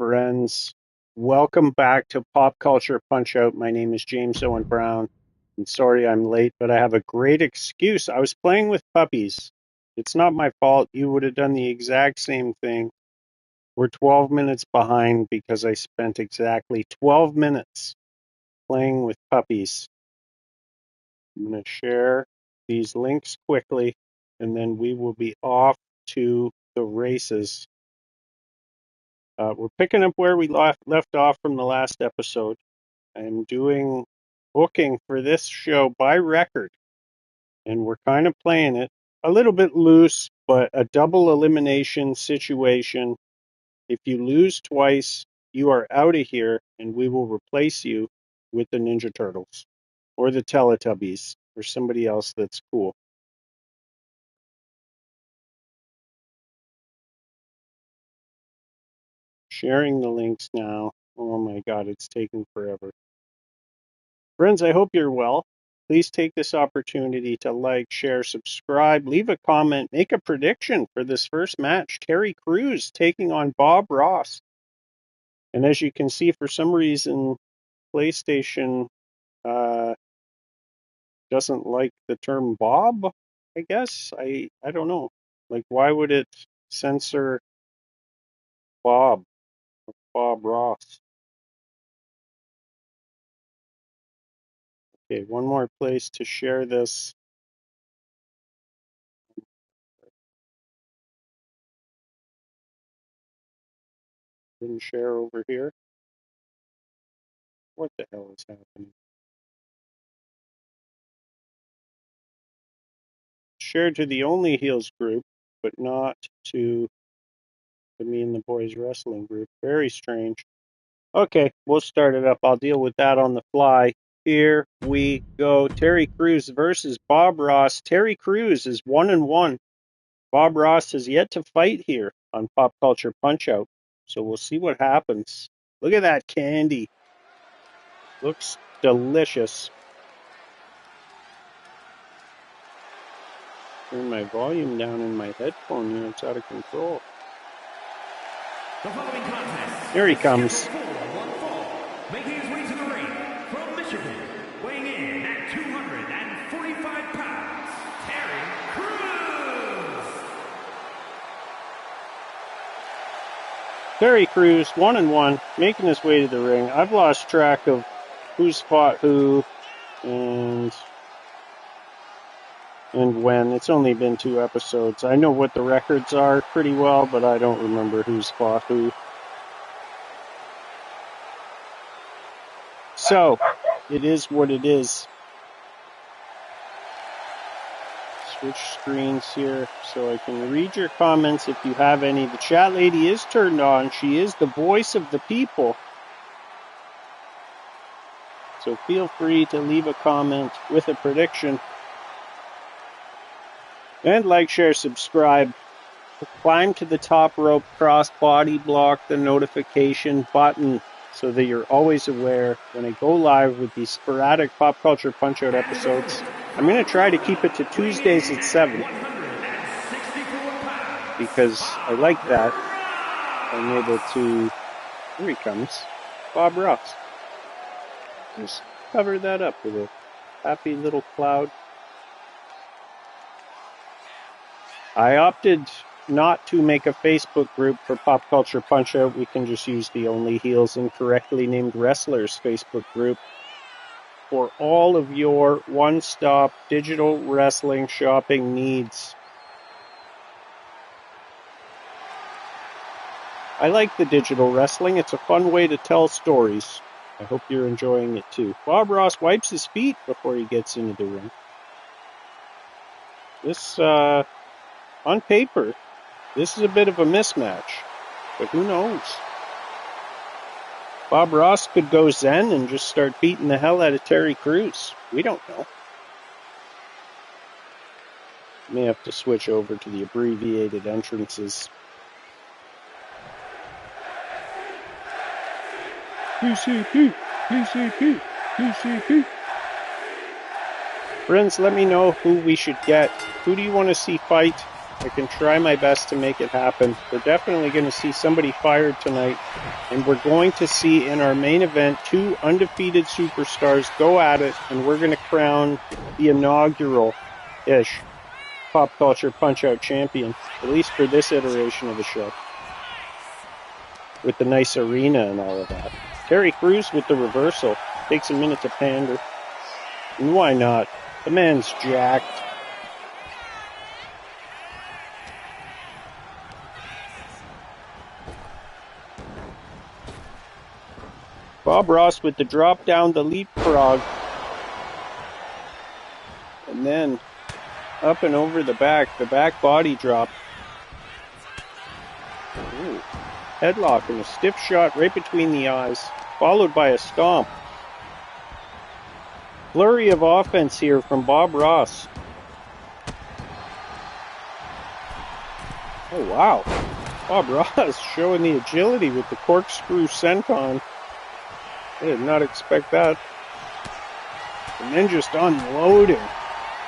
friends. Welcome back to Pop Culture Punch Out. My name is James Owen Brown. I'm sorry I'm late, but I have a great excuse. I was playing with puppies. It's not my fault. You would have done the exact same thing. We're 12 minutes behind because I spent exactly 12 minutes playing with puppies. I'm going to share these links quickly, and then we will be off to the races. We're picking up where we left off from the last episode. I'm doing booking for this show by record, and we're kind of playing it a little bit loose, but a double elimination situation. If you lose twice, you are out of here, and we will replace you with the Ninja Turtles or the Teletubbies or somebody else that's cool. Sharing the links now. Oh my God, it's taking forever. Friends, I hope you're well. Please take this opportunity to like, share, subscribe, leave a comment, make a prediction for this first match. Terry Crews taking on Bob Ross. And as you can see, for some reason, PlayStation doesn't like the term Bob, I guess. I don't know. Like, why would it censor Bob Ross? Okay, one more place to share this. Didn't share over here. What the hell is happening? Shared to the Only Heels group, but not to the Me and the Boys Wrestling group. Very strange. Okay, we'll start it up. I'll deal with that on the fly. Here we go. Terry Crews versus Bob Ross. Terry Crews is 1-1. Bob Ross has yet to fight here on Pop Culture Punch Out. So we'll see what happens. Look at that candy. Looks delicious. Turn my volume down in my headphone here. It's out of control. Here he comes. Making his way to the ring from Michigan, weighing in at 245 pounds, Terry Crews. Terry Crews, 1-1, making his way to the ring. I've lost track of who's fought who and when. It's only been 2 episodes. I know what the records are pretty well, but I don't remember who's fought who. So, it is what it is. Switch screens here so I can read your comments if you have any. The chat lady is turned on. She is the voice of the people. So feel free to leave a comment with a prediction. And like, share, subscribe. Climb to the top rope, cross body block the notification button so that you're always aware when I go live with these sporadic Pop Culture Punch Out episodes. I'm going to try to keep it to Tuesdays at 7 because I like that. I'm able to... Here he comes. Bob Ross. Just cover that up with a happy little cloud. I opted not to make a Facebook group for Pop Culture Punch Out. We can just use the Only Heels Incorrectly Named Wrestlers Facebook group for all of your one-stop digital wrestling shopping needs. I like the digital wrestling. It's a fun way to tell stories. I hope you're enjoying it too. Bob Ross wipes his feet before he gets into the ring. This, on paper, this is a bit of a mismatch, but who knows? Bob Ross could go zen and just start beating the hell out of Terry Crews. We don't know. May have to switch over to the abbreviated entrances. PCP, PCP, PCP. Friends, let me know who we should get. Who do you want to see fight I can try my best to make it happen. We're definitely going to see somebody fired tonight. And we're going to see in our main event 2 undefeated superstars go at it. And we're going to crown the inaugural-ish Pop Culture Punch-Out champion. At least for this iteration of the show. With the nice arena and all of that. Terry Crews with the reversal. Takes a minute to pander. And why not? The man's jacked. Bob Ross with the drop down the leapfrog. And then up and over the back body drop. Ooh. Headlock and a stiff shot right between the eyes, followed by a stomp. Flurry of offense here from Bob Ross. Oh, wow. Bob Ross showing the agility with the corkscrew senton. I did not expect that. And then just unloading.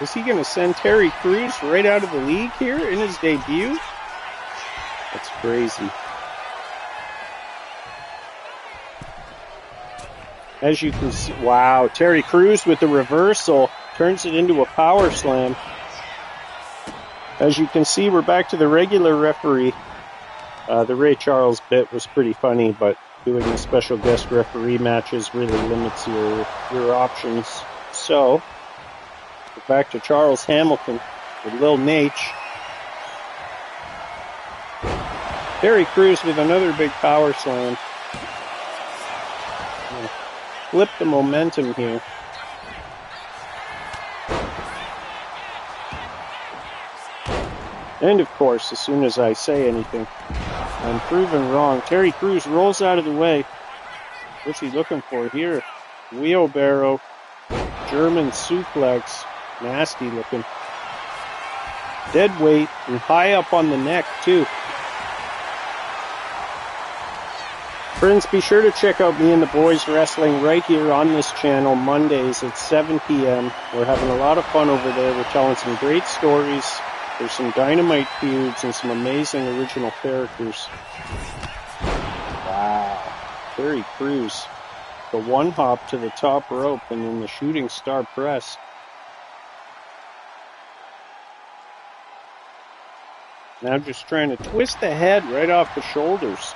Is he going to send Terry Crews right out of the league here in his debut? That's crazy. As you can see, wow, Terry Crews with the reversal turns it into a power slam. As you can see, we're back to the regular referee. The Ray Charles bit was pretty funny, but doing the special guest referee matches really limits your options. So, we're back to Charles Hamilton with Lil Nate. Terry Crews with another big power slam. Flip the momentum here. And of course, as soon as I say anything, I'm proven wrong. Terry Crews rolls out of the way. What's he looking for here? Wheelbarrow, German suplex, nasty looking. Dead weight and high up on the neck too. Friends, be sure to check out me and the boys wrestling right here on this channel Mondays at 7 p.m. We're having a lot of fun over there. We're telling some great stories. There's some dynamite feuds and some amazing original characters. Wow. Terry Crews. The one hop to the top rope and then the shooting star press. Now just trying to twist the head right off the shoulders.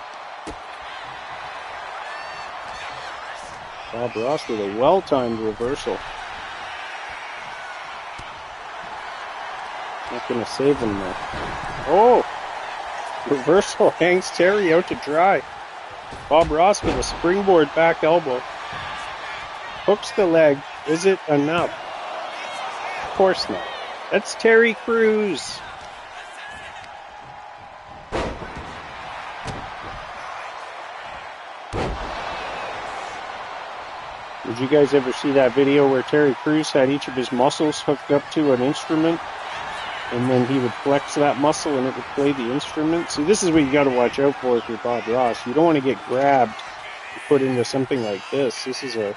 Bob Ross with a well-timed reversal. Not going to save him though. Oh! Reversal hangs Terry out to dry. Bob Ross with a springboard back elbow. Hooks the leg. Is it enough? Of course not. That's Terry Crews. Did you guys ever see that video where Terry Crews had each of his muscles hooked up to an instrument? And then he would flex that muscle and it would play the instrument? See, this is what you got to watch out for if you're Bob Ross. You don't want to get grabbed and put into something like this. This is a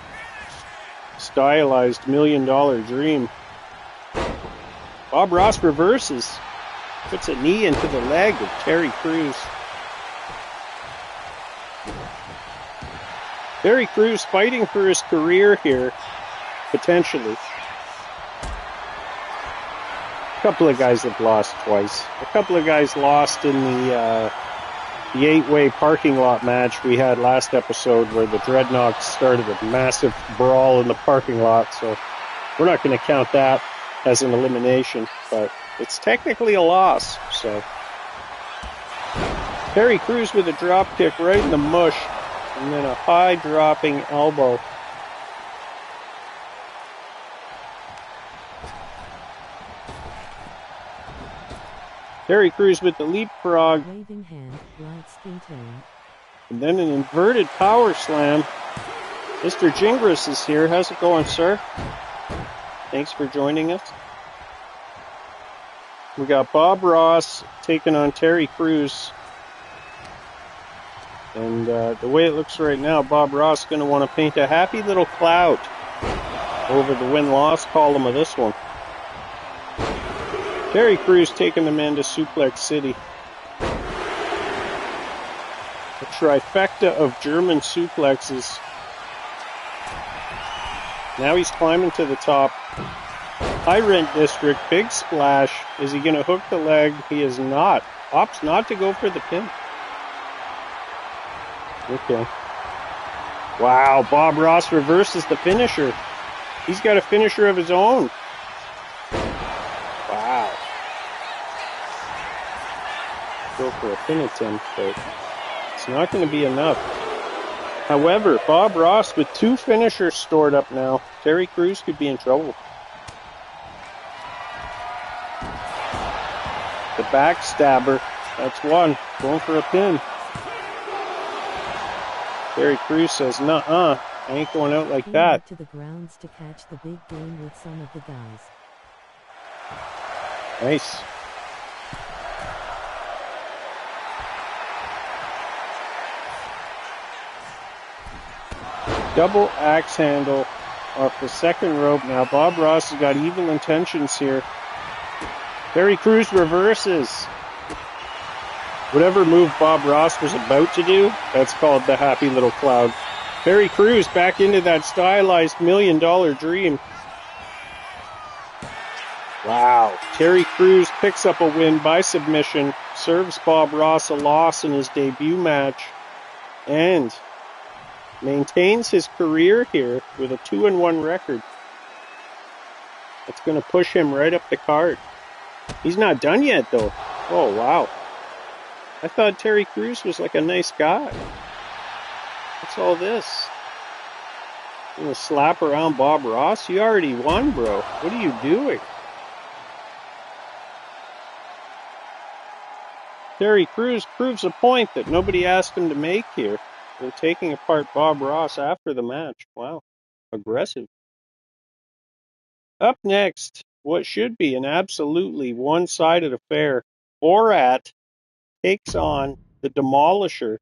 stylized $1 million dream. Bob Ross reverses. Puts a knee into the leg of Terry Crews. Terry Crews fighting for his career here, potentially. A couple of guys have lost twice. A couple of guys lost in the 8-way parking lot match we had last episode where the Dreadnoughts started a massive brawl in the parking lot. So we're not going to count that as an elimination, but it's technically a loss. So Terry Crews with a drop kick right in the mush. And then a high dropping elbow. Terry Crews with the leapfrog. Waving hand, right skin tone. And then an inverted power slam. Mr. Gingras is here. How's it going, sir? Thanks for joining us. We got Bob Ross taking on Terry Crews. And the way it looks right now, Bob Ross is going to want to paint a happy little cloud over the win-loss column of this one. Terry Crews taking the man to Suplex City. A trifecta of German suplexes. Now he's climbing to the top. High rent district, big splash. Is he going to hook the leg? He is not. Opts not to go for the pin. Okay. Wow, Bob Ross reverses the finisher. He's got a finisher of his own. Wow. Go for a pin attempt, but it's not going to be enough. However, Bob Ross with 2 finishers stored up now. Terry Crews could be in trouble. The backstabber. That's one. Going for a pin. Terry Crews says, nuh-uh. I ain't going out like He that. went to the grounds to catch the big game with some of the guys. Nice. Double axe handle off the second rope. Now Bob Ross has got evil intentions here. Terry Crews reverses. Whatever move Bob Ross was about to do, that's called the happy little cloud. Terry Crews back into that stylized $1 million dream. Wow. Terry Crews picks up a win by submission, serves Bob Ross a loss in his debut match, and maintains his career here with a 2-1 record. That's going to push him right up the card. He's not done yet, though. Oh, wow. I thought Terry Crews was like a nice guy. What's all this? You gonna slap around Bob Ross? You already won, bro. What are you doing? Terry Crews proves a point that nobody asked him to make here. They're taking apart Bob Ross after the match. Wow. Aggressive. Up next, what should be an absolutely one-sided affair. Borat takes on the demolisher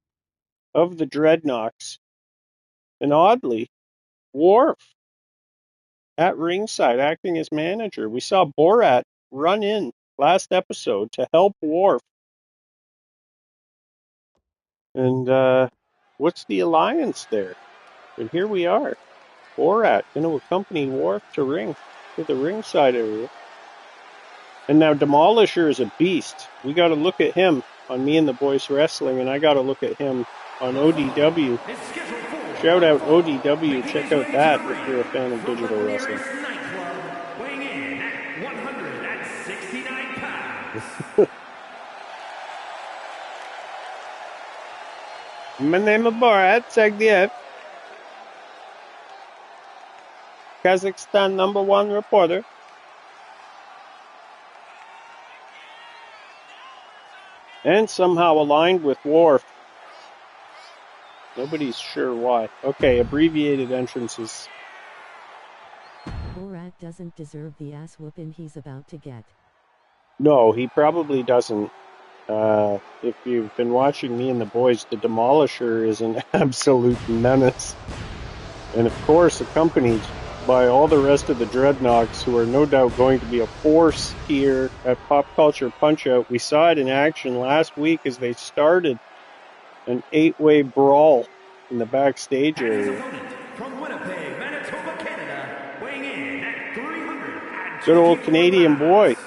of the Dreadnoks. And oddly, Worf at ringside acting as manager. We saw Borat run in last episode to help Worf. And what's the alliance there? But here we are. Borat going to accompany Worf to the ringside area. And now Demolisher is a beast. We got to look at him on Me and the Boys Wrestling, and I got to look at him on ODW. Shout out ODW. Check out that if you're a fan of digital wrestling. Weighing in at 169 pounds. My name is Borat. Check the F. Kazakhstan #1 reporter. And somehow aligned with Worf. Nobody's sure why. Okay, abbreviated entrances. Borat doesn't deserve the ass whooping he's about to get. No, he probably doesn't. If you've been watching Me and the Boys, the Demolisher is an absolute menace. And of course, accompanied by all the rest of the Dreadnoks, who are no doubt going to be a force here at Pop Culture Punch-Out. We saw it in action last week as they started an 8-way brawl in the backstage area. From Winnipeg, Manitoba, Canada, weighing in at 300. Good old Canadian boy.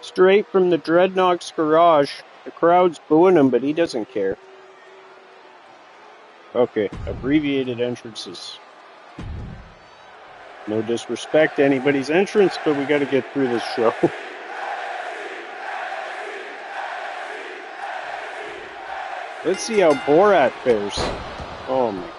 Straight from the Dreadnoks garage. The crowd's booing him, but he doesn't care. Okay, abbreviated entrances. No disrespect to anybody's entrance, but we got to get through this show. Let's see how Borat fares. Oh my god.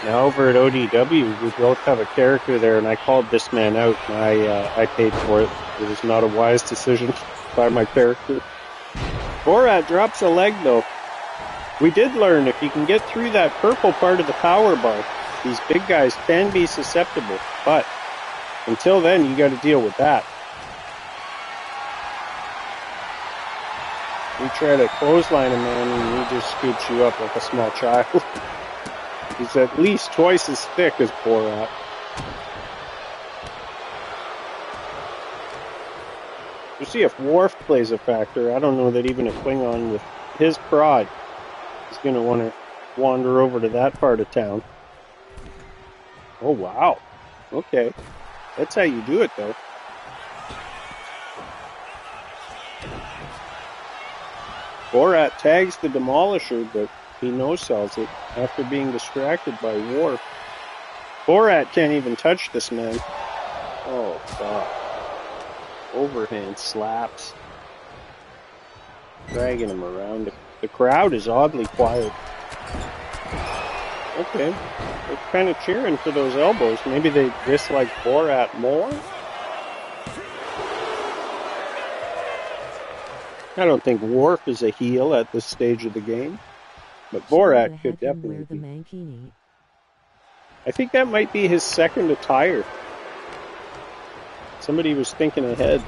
Now over at ODW, we both have a character there, and I called this man out, and I paid for it. It was not a wise decision by my character. Borat drops a leg, though. We did learn if you can get through that purple part of the power bar, these big guys can be susceptible, but until then, you got to deal with that. You try to clothesline a man and he just scoops you up like a small child. He's at least twice as thick as Borat. You see if Worf plays a factor. I don't know that even a Klingon with his pride is going to want to wander over to that part of town. Oh, wow. Okay. That's how you do it, though. Borat tags the Demolisher, but he no-sells it after being distracted by Worf. Borat can't even touch this man. Oh, God. Overhand slaps. Dragging him around. The crowd is oddly quiet. Okay. They're kind of cheering for those elbows. Maybe they dislike Borat more? I don't think Worf is a heel at this stage of the game. But Borat could definitely wear the mankini. I think that might be his second attire. Somebody was thinking ahead.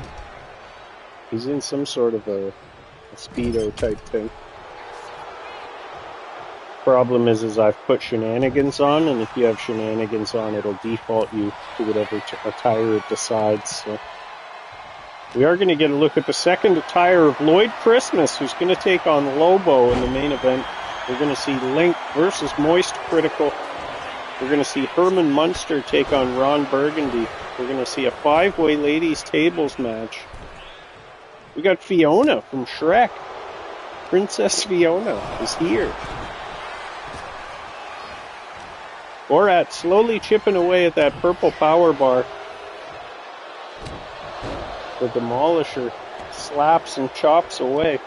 He's in some sort of a Speedo type thing. Problem is I've put shenanigans on, and if you have shenanigans on, it'll default you to whatever attire it decides. So we are going to get a look at the second attire of Lloyd Christmas, who's going to take on Lobo in the main event. We're going to see Link versus Moist Critical. We're going to see Herman Munster take on Ron Burgundy. We're going to see a 5-way ladies tables match. We got Fiona from Shrek. Princess Fiona is here. Borat slowly chipping away at that purple power bar. The Demolisher slaps and chops away.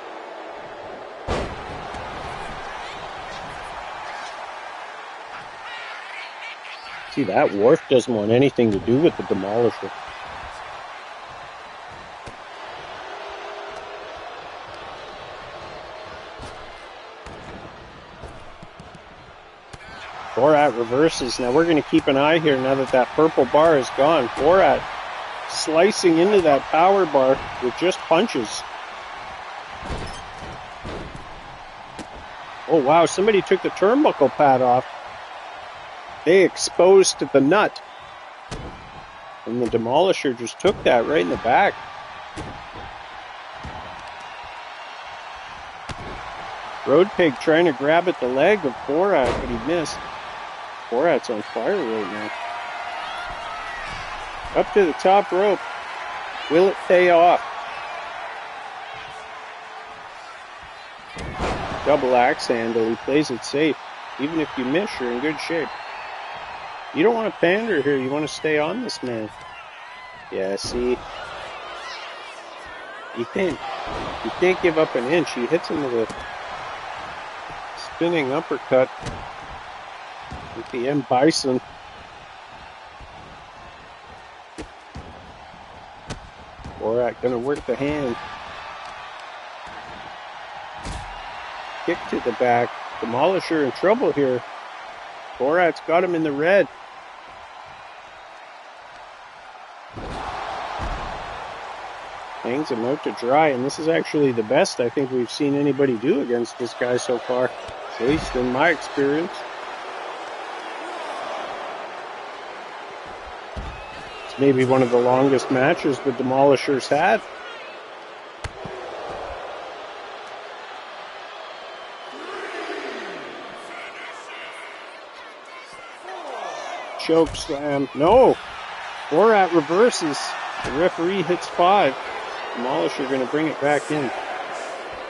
See that? Worf doesn't want anything to do with the Demolisher. Borat reverses. Now we're going to keep an eye here now that that purple bar is gone. Borat slicing into that power bar with just punches. Oh wow, somebody took the turnbuckle pad off. They exposed the nut. And the Demolisher just took that right in the back. Road Pig trying to grab at the leg of Borat, but he missed. Borat's on fire right now. Up to the top rope. Will it pay off? Double axe handle. He plays it safe. Even if you miss, you're in good shape. You don't want to pander here. You want to stay on this man. Yeah, see? You can't give up an inch. He hits him with a spinning uppercut with the M. Bison. Borat gonna work the hand. Kick to the back. Demolisher in trouble here. Borat's got him in the red. Hangs him out to dry, and this is actually the best I think we've seen anybody do against this guy so far, at least in my experience. It's maybe one of the longest matches the Demolishers had. Choke slam. No! Borat reverses. The referee hits 5. Demolisher going to bring it back in.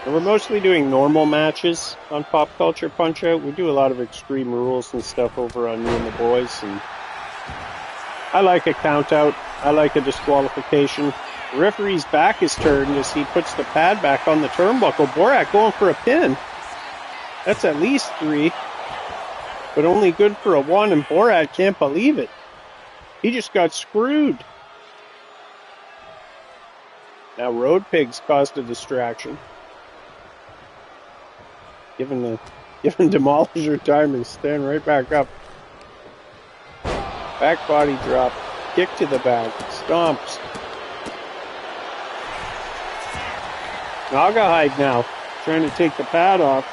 And we're mostly doing normal matches on Pop Culture Punch-Out. We do a lot of Extreme Rules and stuff over on Me and the Boys. And I like a count-out. I like a disqualification. The referee's back is turned as he puts the pad back on the turnbuckle. Borat going for a pin. That's at least 3. But only good for a 1, and Borat can't believe it. He just got screwed. Now Road Pig's caused a distraction. Giving Demolisher time to stand right back up. Back body drop. Kick to the back. Stomps. Naugahyde now. trying to take the pad off.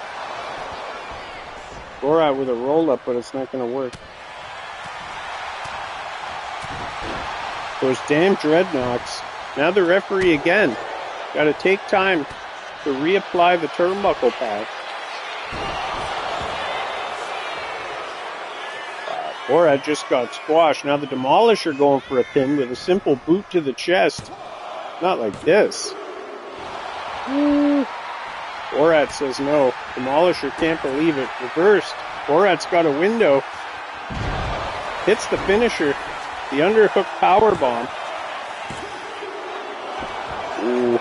Borat with a roll-up, but it's not going to work. Those damn dreadnoughts. Now the referee again. Got to take time to reapply the turnbuckle pad. Borat just got squashed. Now the Demolisher going for a pin with a simple boot to the chest. Not like this. Borat says no. Demolisher can't believe it. Reversed. Borat's got a window. Hits the finisher. The underhook powerbomb. Ooh.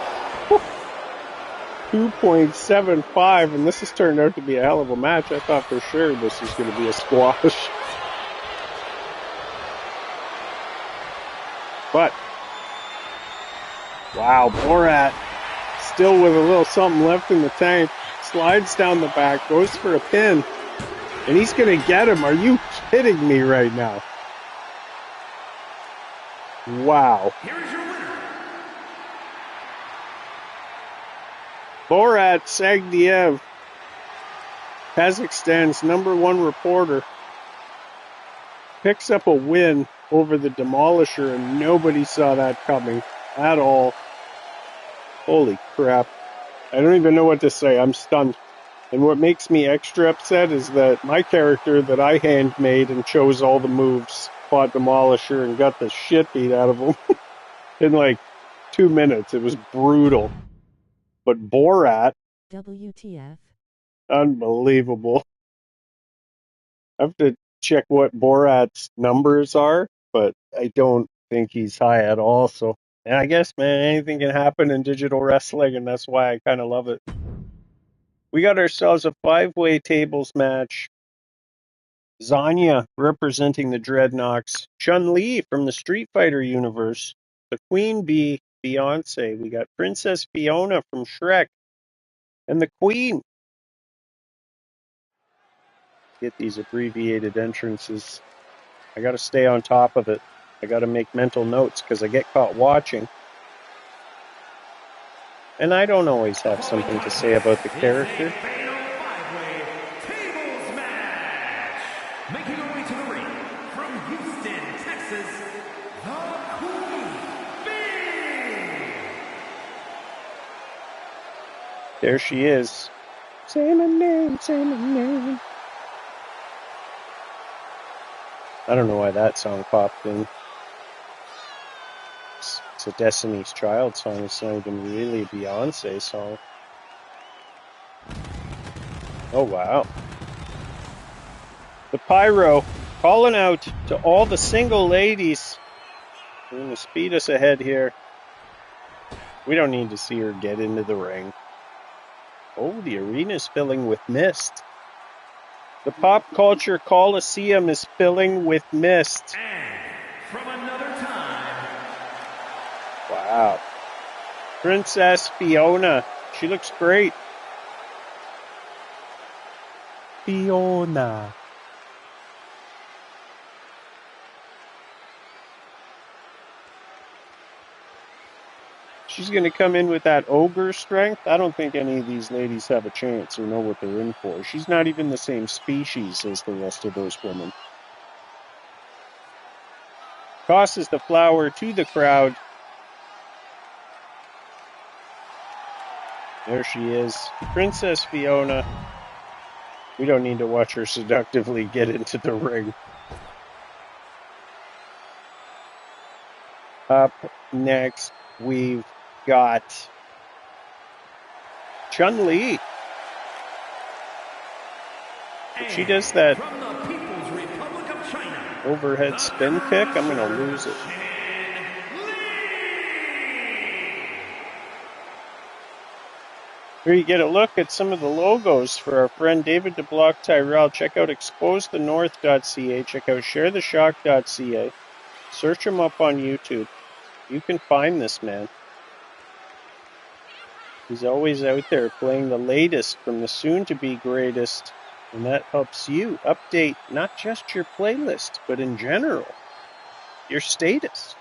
2.75, and this has turned out to be a hell of a match. I thought for sure this was going to be a squash. But, wow, Borat still with a little something left in the tank. Slides down the back, goes for a pin, and he's going to get him. Are you kidding me right now? Wow. Here's your winner. Borat Sagdiev, Kazakhstan's #1 reporter, picks up a win over the Demolisher, and nobody saw that coming at all. Holy crap. I don't even know what to say. I'm stunned. And what makes me extra upset is that my character that I handmade and chose all the moves fought Demolisher and got the shit beat out of him in like 2 minutes. It was brutal. But Borat, WTF? unbelievable. I have to check what Borat's numbers are, but I don't think he's high at all. So, and I guess, man, anything can happen in digital wrestling, and that's why I kind of love it. We got ourselves a 5-way tables match. Zanya representing the Dreadnoks. Chun-Li from the Street Fighter universe. The Queen Bee, Beyonce. We got Princess Fiona from Shrek. And the Queen. Get these abbreviated entrances. I got to stay on top of it. I got to make mental notes because I get caught watching. And I don't always have something to say about the character. Making her way to the ring from Houston, Texas, the Queen Bee. There she is. Say my name, say my name. I don't know why that song popped in. It's a Destiny's Child song. It's not even really a Beyonce song. Oh, wow. The Pyro calling out to all the single ladies. They're going to speed us ahead here. We don't need to see her get into the ring. Oh, the arena's filling with mist. The Pop Culture Coliseum is filling with mist. And from another time. Wow. Princess Fiona. She looks great. Fiona. She's going to come in with that ogre strength. I don't think any of these ladies have a chance or know what they're in for. She's not even the same species as the rest of those women. Tosses the flower to the crowd. There she is. Princess Fiona. We don't need to watch her seductively get into the ring. Up next, we've got Chun-Li. She does that From the People's Republic of China, overhead spin kick. I'm going to lose it. Here you get a look at some of the logos for our friend David DeBlock Tyrell. Check out exposethenorth.ca. Check out sharetheshock.ca. Search him up on YouTube. You can find this man. He's always out there playing the latest from the soon-to-be greatest. And that helps you update not just your playlist, but in general, your status.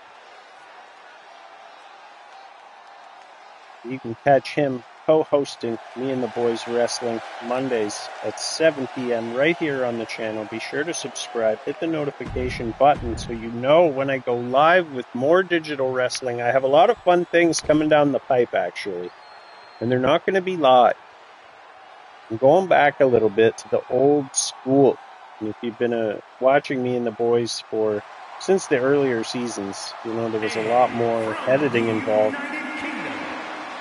You can catch him co-hosting Me and the Boys Wrestling Mondays at 7 p.m. right here on the channel. Be sure to subscribe, hit the notification button so you know when I go live with more digital wrestling. I have a lot of fun things coming down the pipe, actually, and they're not going to be live. I'm going back a little bit to the old school. And if you've been watching Me and the Boys since the earlier seasons, you know there was a lot more editing involved.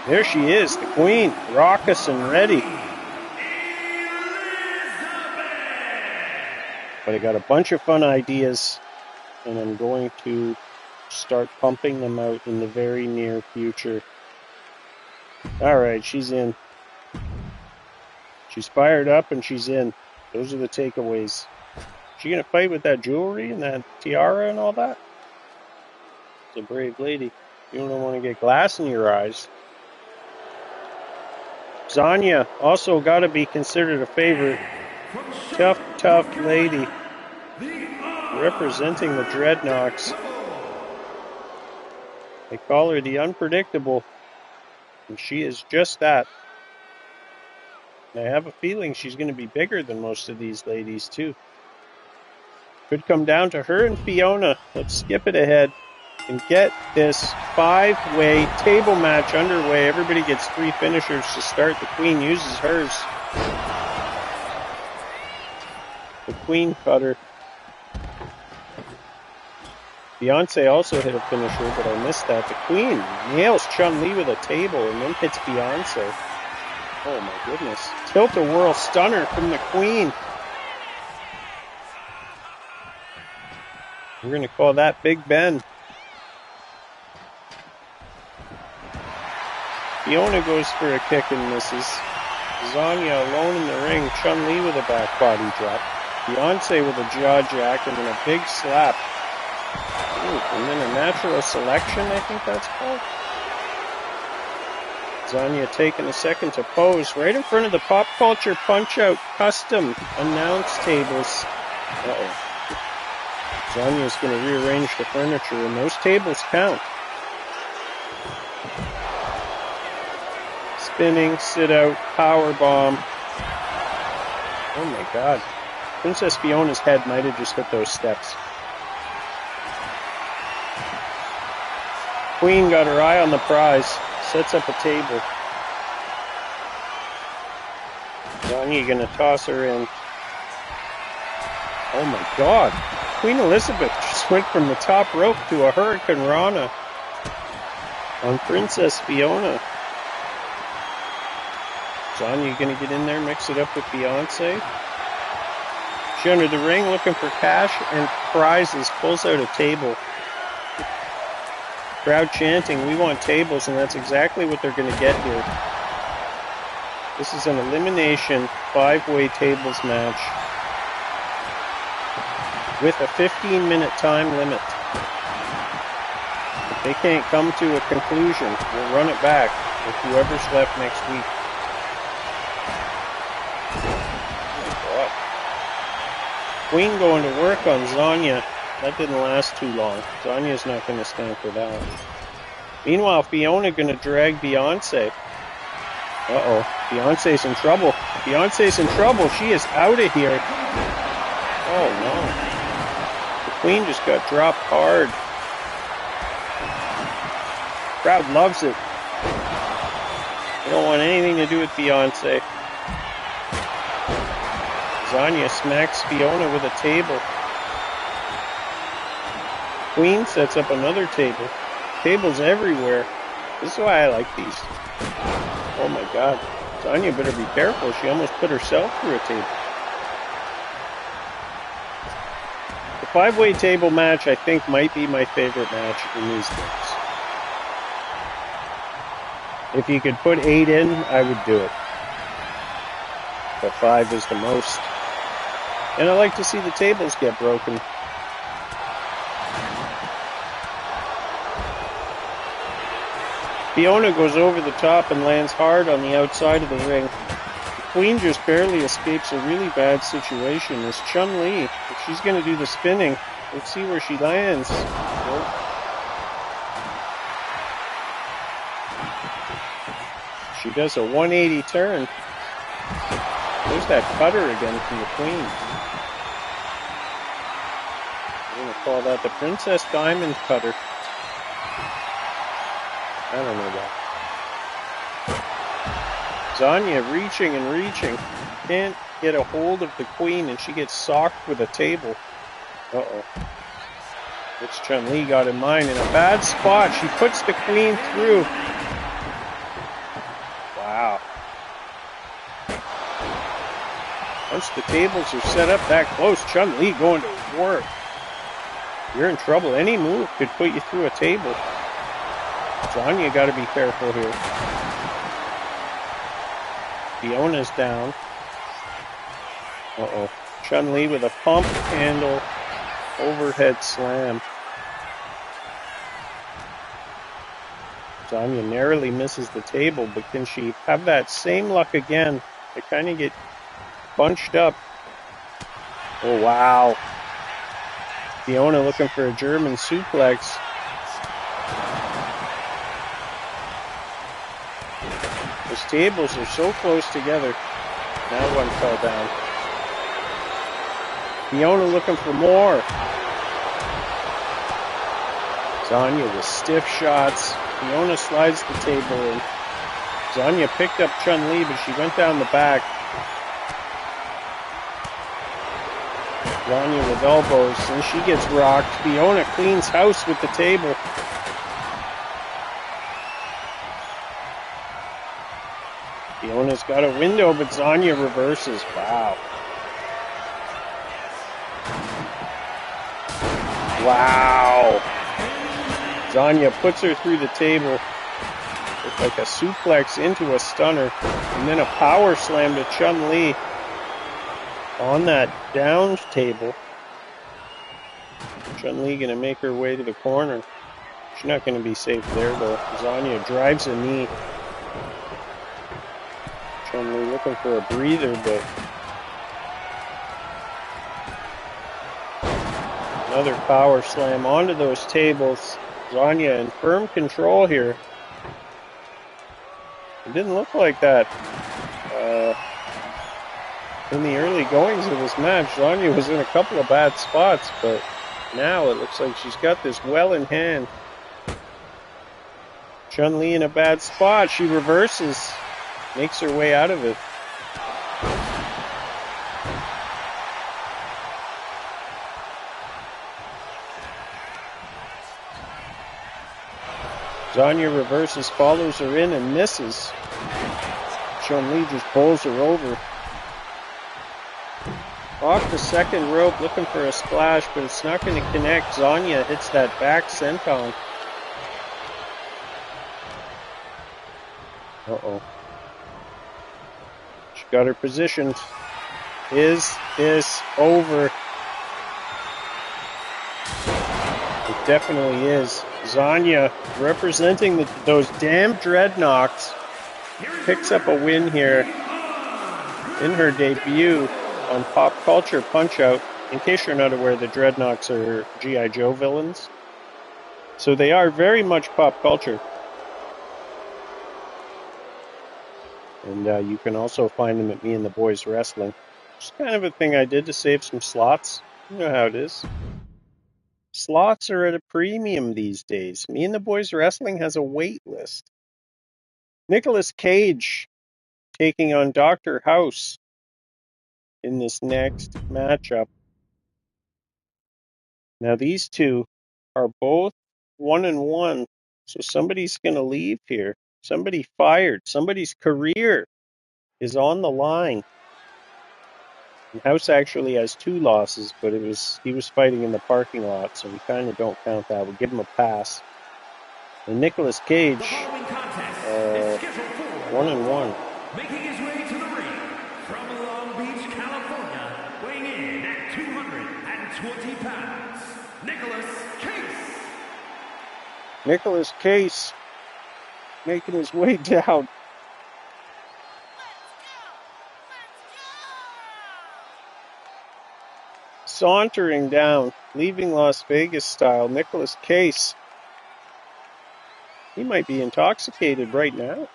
There she is, the Queen, raucous and ready. But I got a bunch of fun ideas, and I'm going to start pumping them out in the very near future. All right, she's in. She's fired up and she's in. Those are the takeaways. Is she going to fight with that jewelry and that tiara and all that? It's a brave lady. You don't want to get glass in your eyes. Zanya also got to be considered a favorite. Tough lady. Representing the Dreadnoks. They call her the Unpredictable. And she is just that. And I have a feeling she's going to be bigger than most of these ladies, too. Could come down to her and Fiona. Let's skip it ahead and get this 5-way table match underway. Everybody gets 3 finishers to start. The Queen uses hers. The Queen cutter. Beyonce also hit a finisher, but I missed that. The Queen nails Chun-Li with a table and then hits Beyonce. Oh my goodness. Tilt-a-whirl stunner from the Queen. We're going to call that Big Ben. Fiona goes for a kick and misses. Zanya alone in the ring. Chun-Li with a back body drop. Beyonce with a jaw jack and then a big slap. Ooh, and then a natural selection, I think that's called. Zanya taking a second to pose right in front of the Pop Culture Punch-Out custom announce tables. Uh-oh. Zanya's going to rearrange the furniture, and those tables count. Spinning, sit out, power bomb. Oh my god. Princess Fiona's head might have just hit those steps. Queen got her eye on the prize. Sets up a table. Zanya gonna toss her in. Oh my god. Queen Elizabeth just went from the top rope to a Hurricane Rana on Princess Fiona. Zanya gonna get in there, mix it up with Beyonce. She under the ring looking for cash and prizes, pulls out a table. Crowd chanting, we want tables, and that's exactly what they're going to get here. This is an elimination 5-way tables match with a 15-minute time limit. If they can't come to a conclusion, we'll run it back with whoever's left next week. Queen going to work on Zanya. That didn't last too long. Zanya's not going to stand for that. Meanwhile, Fiona going to drag Beyonce. Uh-oh. Beyonce's in trouble. Beyonce's in trouble. She is out of here. Oh, no. The Queen just got dropped hard. Crowd loves it. They don't want anything to do with Beyonce. Zanya smacks Fiona with a table. Queen sets up another table. Tables everywhere. This is why I like these. Oh my god. Zanya better be careful. She almost put herself through a table. The 5-way table match, I think, might be my favorite match in these games. If you could put 8 in, I would do it. But 5 is the most. And I like to see the tables get broken. Fiona goes over the top and lands hard on the outside of the ring. The Queen just barely escapes a really bad situation. It's Chun-Li. If she's going to do the spinning, let's see where she lands. She does a 180 turn. There's that cutter again from the queen. I'm going to call that the Princess Diamond cutter. I don't know that. Zanya reaching and reaching. Can't get a hold of the queen, and she gets socked with a table. Uh-oh. Which Chun-Li got in mind in a bad spot. She puts the queen through. Wow. Once the tables are set up that close, Chun-Li going to work. You're in trouble. Any move could put you through a table. Zanya got to be careful here. Fiona's down. Uh-oh. Chun-Li with a pump handle overhead slam. Zanya narrowly misses the table, but can she have that same luck again? They kind of get bunched up. Oh, wow. Fiona looking for a German suplex. Those tables are so close together. Now one fell down. Fiona looking for more. Zanya with stiff shots. Fiona slides the table in. Zanya picked up Chun-Li, but she went down the back. Zanya with elbows, and she gets rocked. Fiona cleans house with the table. Fiona's got a window, but Zanya reverses. Wow. Wow. Zanya puts her through the table with like a suplex into a stunner, and then a power slam to Chun-Li on that down table. Chun-Li going to make her way to the corner. She's not going to be safe there, though. Zanya drives a knee. Chun-Li looking for a breather, but another power slam onto those tables. Zanya in firm control here. It didn't look like that in the early goings of this match. Zanya was in a couple of bad spots, but now it looks like she's got this well in hand. Chun-Li in a bad spot. She reverses, makes her way out of it. Zanya reverses, follows her in, and misses. Chun-Li just bowls her over. Off the second rope, looking for a splash, but it's not going to connect. Zanya hits that back senton. Uh-oh. She got her positioned. Is this over? It definitely is. Zanya, representing those damn Dreadnoks, picks up a win here in her debut on Pop Culture Punch-Out. In case you're not aware, the Dreadnoks are G.I. Joe villains. So they are very much pop culture. And you can also find them at Me and the Boys Wrestling. It's kind of a thing I did to save some slots. You know how it is. Slots are at a premium these days. Me and the Boys Wrestling has a wait list. Nicolas Cage taking on Dr. House in this next matchup. Now these two are both 1-1, so somebody's going to leave here. Somebody fired. Somebody's career is on the line. And House actually has 2 losses, but he was fighting in the parking lot, so we kind of don't count that. We'll give him a pass. And Nicolas Cage, 1-1. Making his way to the ring from Long Beach, California, weighing in at 220 pounds, Nicolas Cage. Nicolas Cage making his way down. Sauntering down, leaving Las Vegas style, Nicolas Cage. He might be intoxicated right now.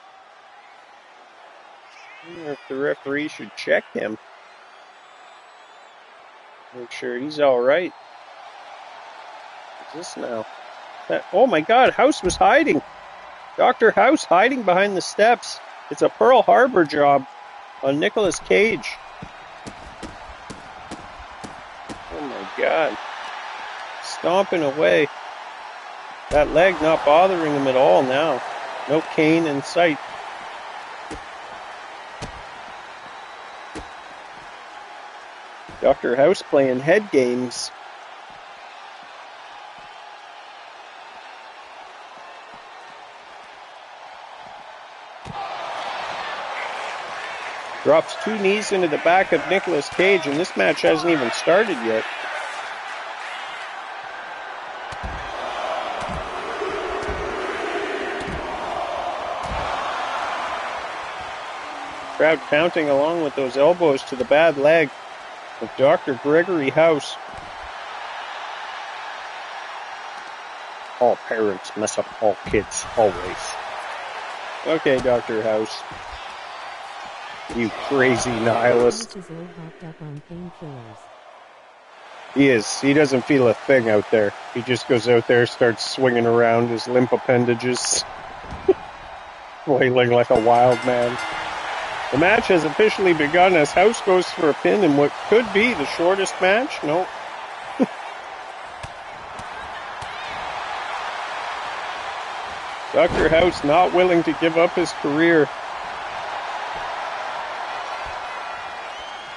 I wonder if the referee should check him. Make sure he's alright. What's this now? Oh my god, House was hiding! Dr. House hiding behind the steps. It's a Pearl Harbor job on Nicolas Cage. Oh my god. Stomping away. That leg not bothering him at all now. No cane in sight. Dr. House playing head games. Drops 2 knees into the back of Nicolas Cage, and this match hasn't even started yet. Crowd counting along with those elbows to the bad leg of Dr. Gregory House. All parents mess up all kids, always. Okay, Dr. House. You crazy nihilist. Coach is all hopped up on painkillers. He is. He doesn't feel a thing out there. He just goes out there, starts swinging around his limp appendages, flailing like a wild man. The match has officially begun as House goes for a pin in what could be the shortest match. No. Dr. House not willing to give up his career.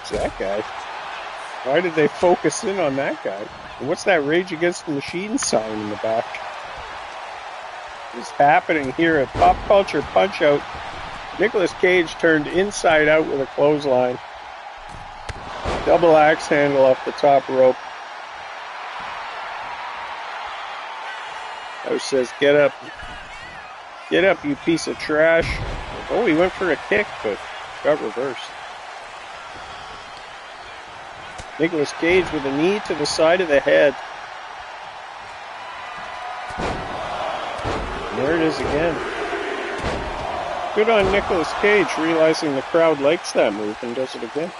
Who's that guy? Why did they focus in on that guy? And what's that Rage Against the Machine sign in the back? What's happening here at Pop Culture Punch-Out? Nicolas Cage turned inside out with a clothesline. Double axe handle off the top rope. House says, get up. Get up, you piece of trash. Oh, he went for a kick, but got reversed. Nicolas Cage with a knee to the side of the head. And there it is again. Good on Nicolas Cage, realizing the crowd likes that move and does it again.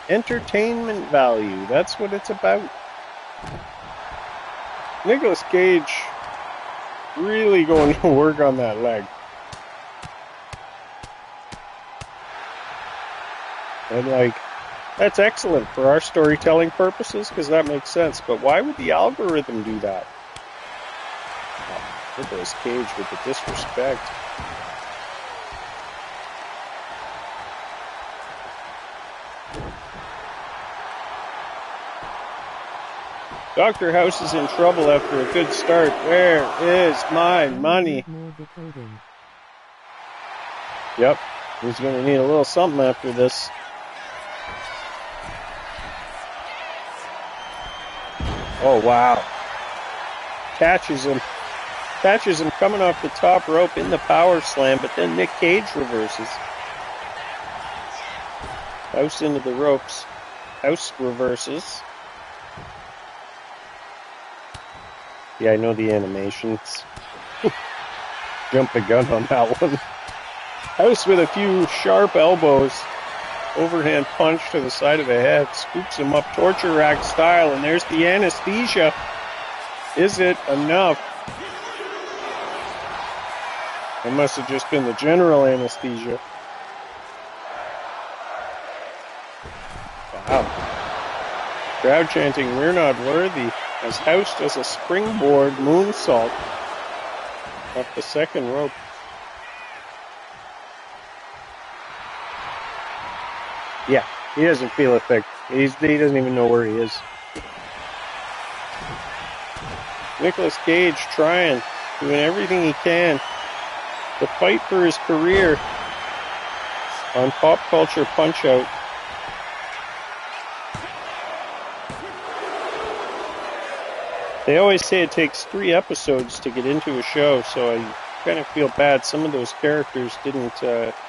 Entertainment value, that's what it's about. Nicolas Cage really going to work on that leg. And that's excellent for our storytelling purposes, because that makes sense. But why would the algorithm do that? Oh, Nicolas Cage with the disrespect. Dr. House is in trouble after a good start. Where is my money? Yep, he's going to need a little something after this. Oh, wow. Catches him coming off the top rope in the power slam, but then Nick Cage reverses. House into the ropes. House reverses. Yeah, I know the animations. Jump the gun on that one. House with a few sharp elbows. Overhand punch to the side of the head. Scoops him up torture rack style, and there's the anesthesia. Is it enough? It must have just been the general anesthesia. Wow. Crowd chanting, "We're not worthy," as House does a springboard moonsault off the second rope. Yeah, he doesn't feel a thing. He doesn't even know where he is. Nicolas Cage trying, doing everything he can to fight for his career on Pop Culture Punch-Out. They always say it takes 3 episodes to get into a show, so I kind of feel bad some of those characters didn't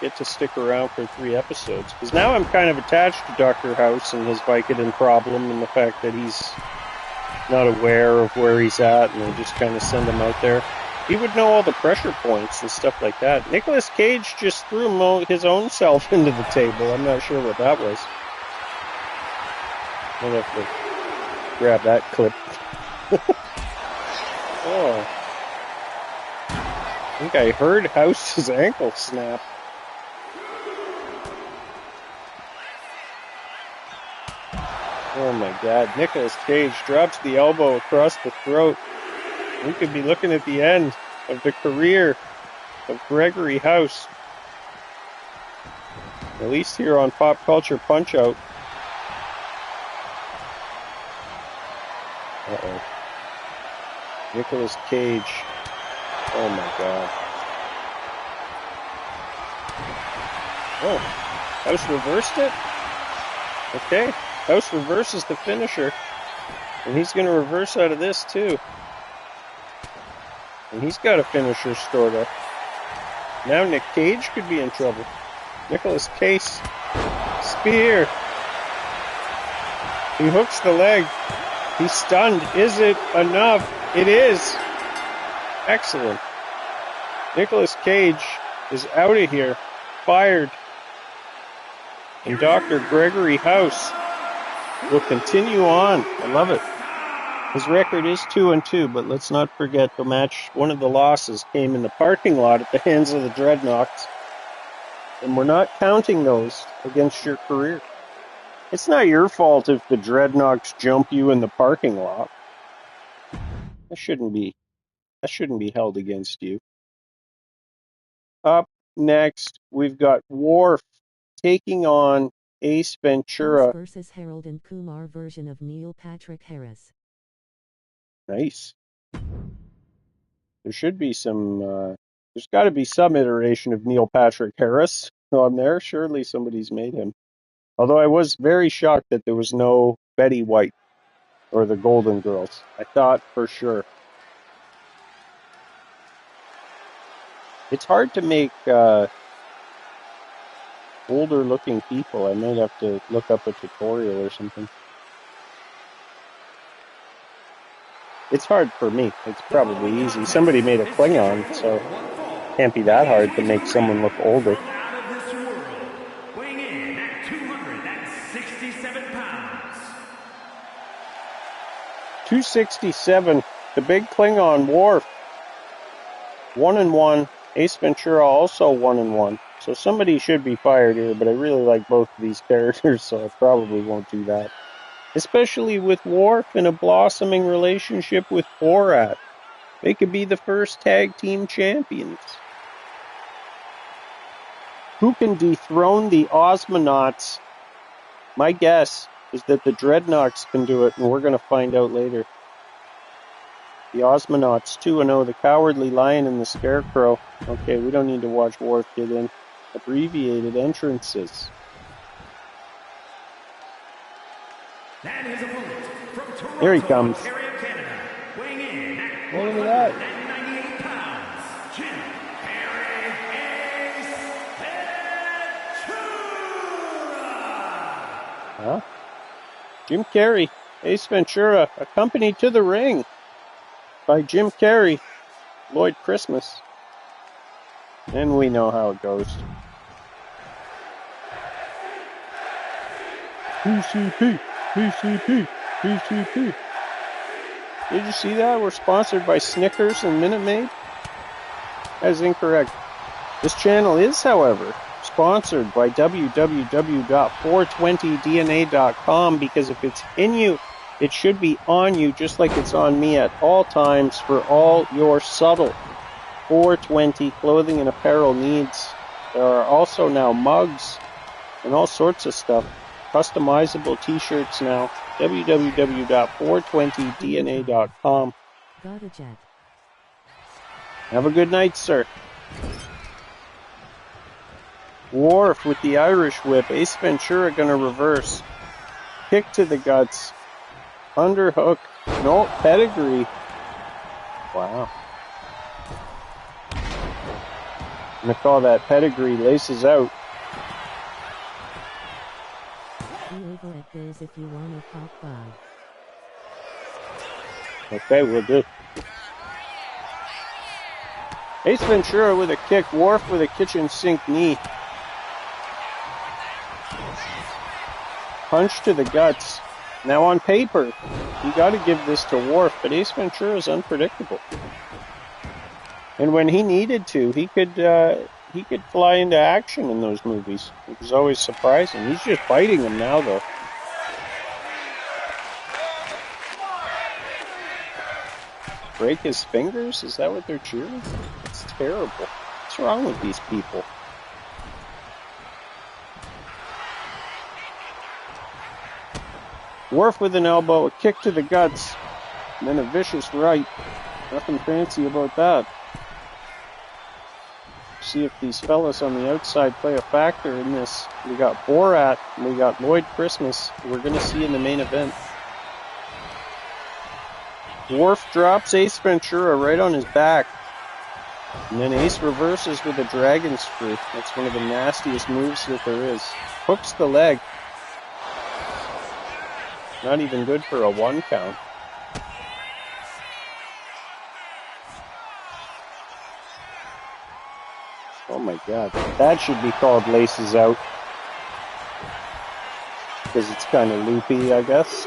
get to stick around for 3 episodes. Because now I'm kind of attached to Dr. House and his Vicodin problem and the fact that he's not aware of where he's at and they just kind of send him out there. He would know all the pressure points and stuff like that. Nicolas Cage just threw his own self into the table. I'm not sure what that was. I'll have to grab that clip. Oh. I think I heard House's ankle snap. Oh my God. Nicolas Cage drops the elbow across the throat. We could be looking at the end of the career of Gregory House. At least here on Pop Culture Punch-Out. Uh-oh. Nicolas Cage. Oh my God. Oh, House reversed it? Okay, House reverses the finisher. And he's going to reverse out of this too. And he's got a finisher stored up. Now Nick Cage could be in trouble. Nicolas Cage. Spear. He hooks the leg. He's stunned. Is it enough? It is. Excellent. Nicolas Cage is out of here. Fired. And Dr. Gregory House will continue on. I love it. His record is 2-2, but let's not forget the match. One of the losses came in the parking lot at the hands of the Dreadnoughts. And we're not counting those against your career. It's not your fault if the Dreadnoughts jump you in the parking lot. That shouldn't be held against you. Up next, we've got Worf taking on Ace Ventura. House versus Harold and Kumar version of Neil Patrick Harris. Nice. There should be some, there's got to be some iteration of Neil Patrick Harris on there. Surely somebody's made him. Although I was very shocked that there was no Betty White or the Golden Girls. I thought for sure. It's hard to make older looking people. I might have to look up a tutorial or something. It's hard for me. It's probably easy. Somebody made a Klingon, so it can't be that hard to make someone look older. Weighing in at 267 pounds. 267, the big Klingon Worf. 1-1. Ace Ventura also 1-1. So somebody should be fired here, but I really like both of these characters, so I probably won't do that. Especially with Worf in a blossoming relationship with Borat. They could be the first tag team champions. Who can dethrone the Osmonauts? My guess is that the Dreadnoughts can do it, and we're going to find out later. The Osmonauts 2-0, the Cowardly Lion and the Scarecrow. Okay, we don't need to watch Worf get in. Abbreviated entrances. And his opponent from Toronto, Here he comes. Ontario, Canada, weighing in at Oh, look at that. 198 pounds, Jim Carrey Ace Ventura. Huh? Jim Carrey, Ace Ventura, accompanied to the ring by Jim Carrey, Lloyd Christmas. And we know how it goes. PCP, PCP, PCP. Did you see that? We're sponsored by Snickers and Minute Maid? That is incorrect. This channel is, however, sponsored by www.420dna.com, because if it's in you, it should be on you, just like it's on me at all times for all your subtle 420 clothing and apparel needs. There are also now mugs and all sorts of stuff. Customizable t-shirts now. www.420dna.com. Got a jet. Have a good night, sir. Worf with the Irish whip. Ace Ventura gonna reverse. Kick to the guts. Underhook. No, pedigree. Wow. I'm gonna call that pedigree. Laces out. Be over at Biz if you wanna pop by. Okay, we'll do. Ace Ventura with a kick. Worf with a kitchen sink knee. Punch to the guts. Now on paper, you got to give this to Worf, but Ace Ventura is unpredictable. And when he needed to, he could fly into action in those movies. It was always surprising. He's just biting him now, though. Break his fingers? Is that what they're cheering? It's terrible. What's wrong with these people? Worf with an elbow, a kick to the guts, and then a vicious right. Nothing fancy about that. See if these fellas on the outside play a factor in this. We got Borat, and we got Lloyd Christmas, who we're going to see in the main event. Worf drops Ace Ventura right on his back. And then Ace reverses with a dragon screw. That's one of the nastiest moves that there is. Hooks the leg. Not even good for a 1 count. Oh my god. That should be called laces out. Because it's kind of loopy, I guess.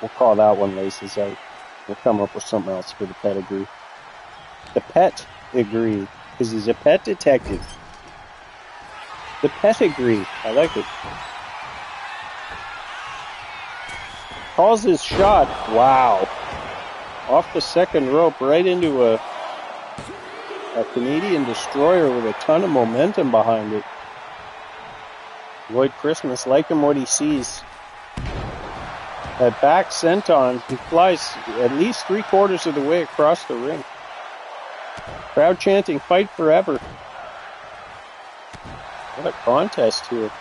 We'll call that one laces out. We'll come up with something else for the pedigree. The pet agree. Because he's a pet detective. The pedigree. I like it. Calls his shot. Wow. Off the second rope, right into a Canadian destroyer with a ton of momentum behind it. Lloyd Christmas liking what he sees. That back senton, he flies at least 3/4 of the way across the ring. Crowd chanting, fight forever. What a contest here.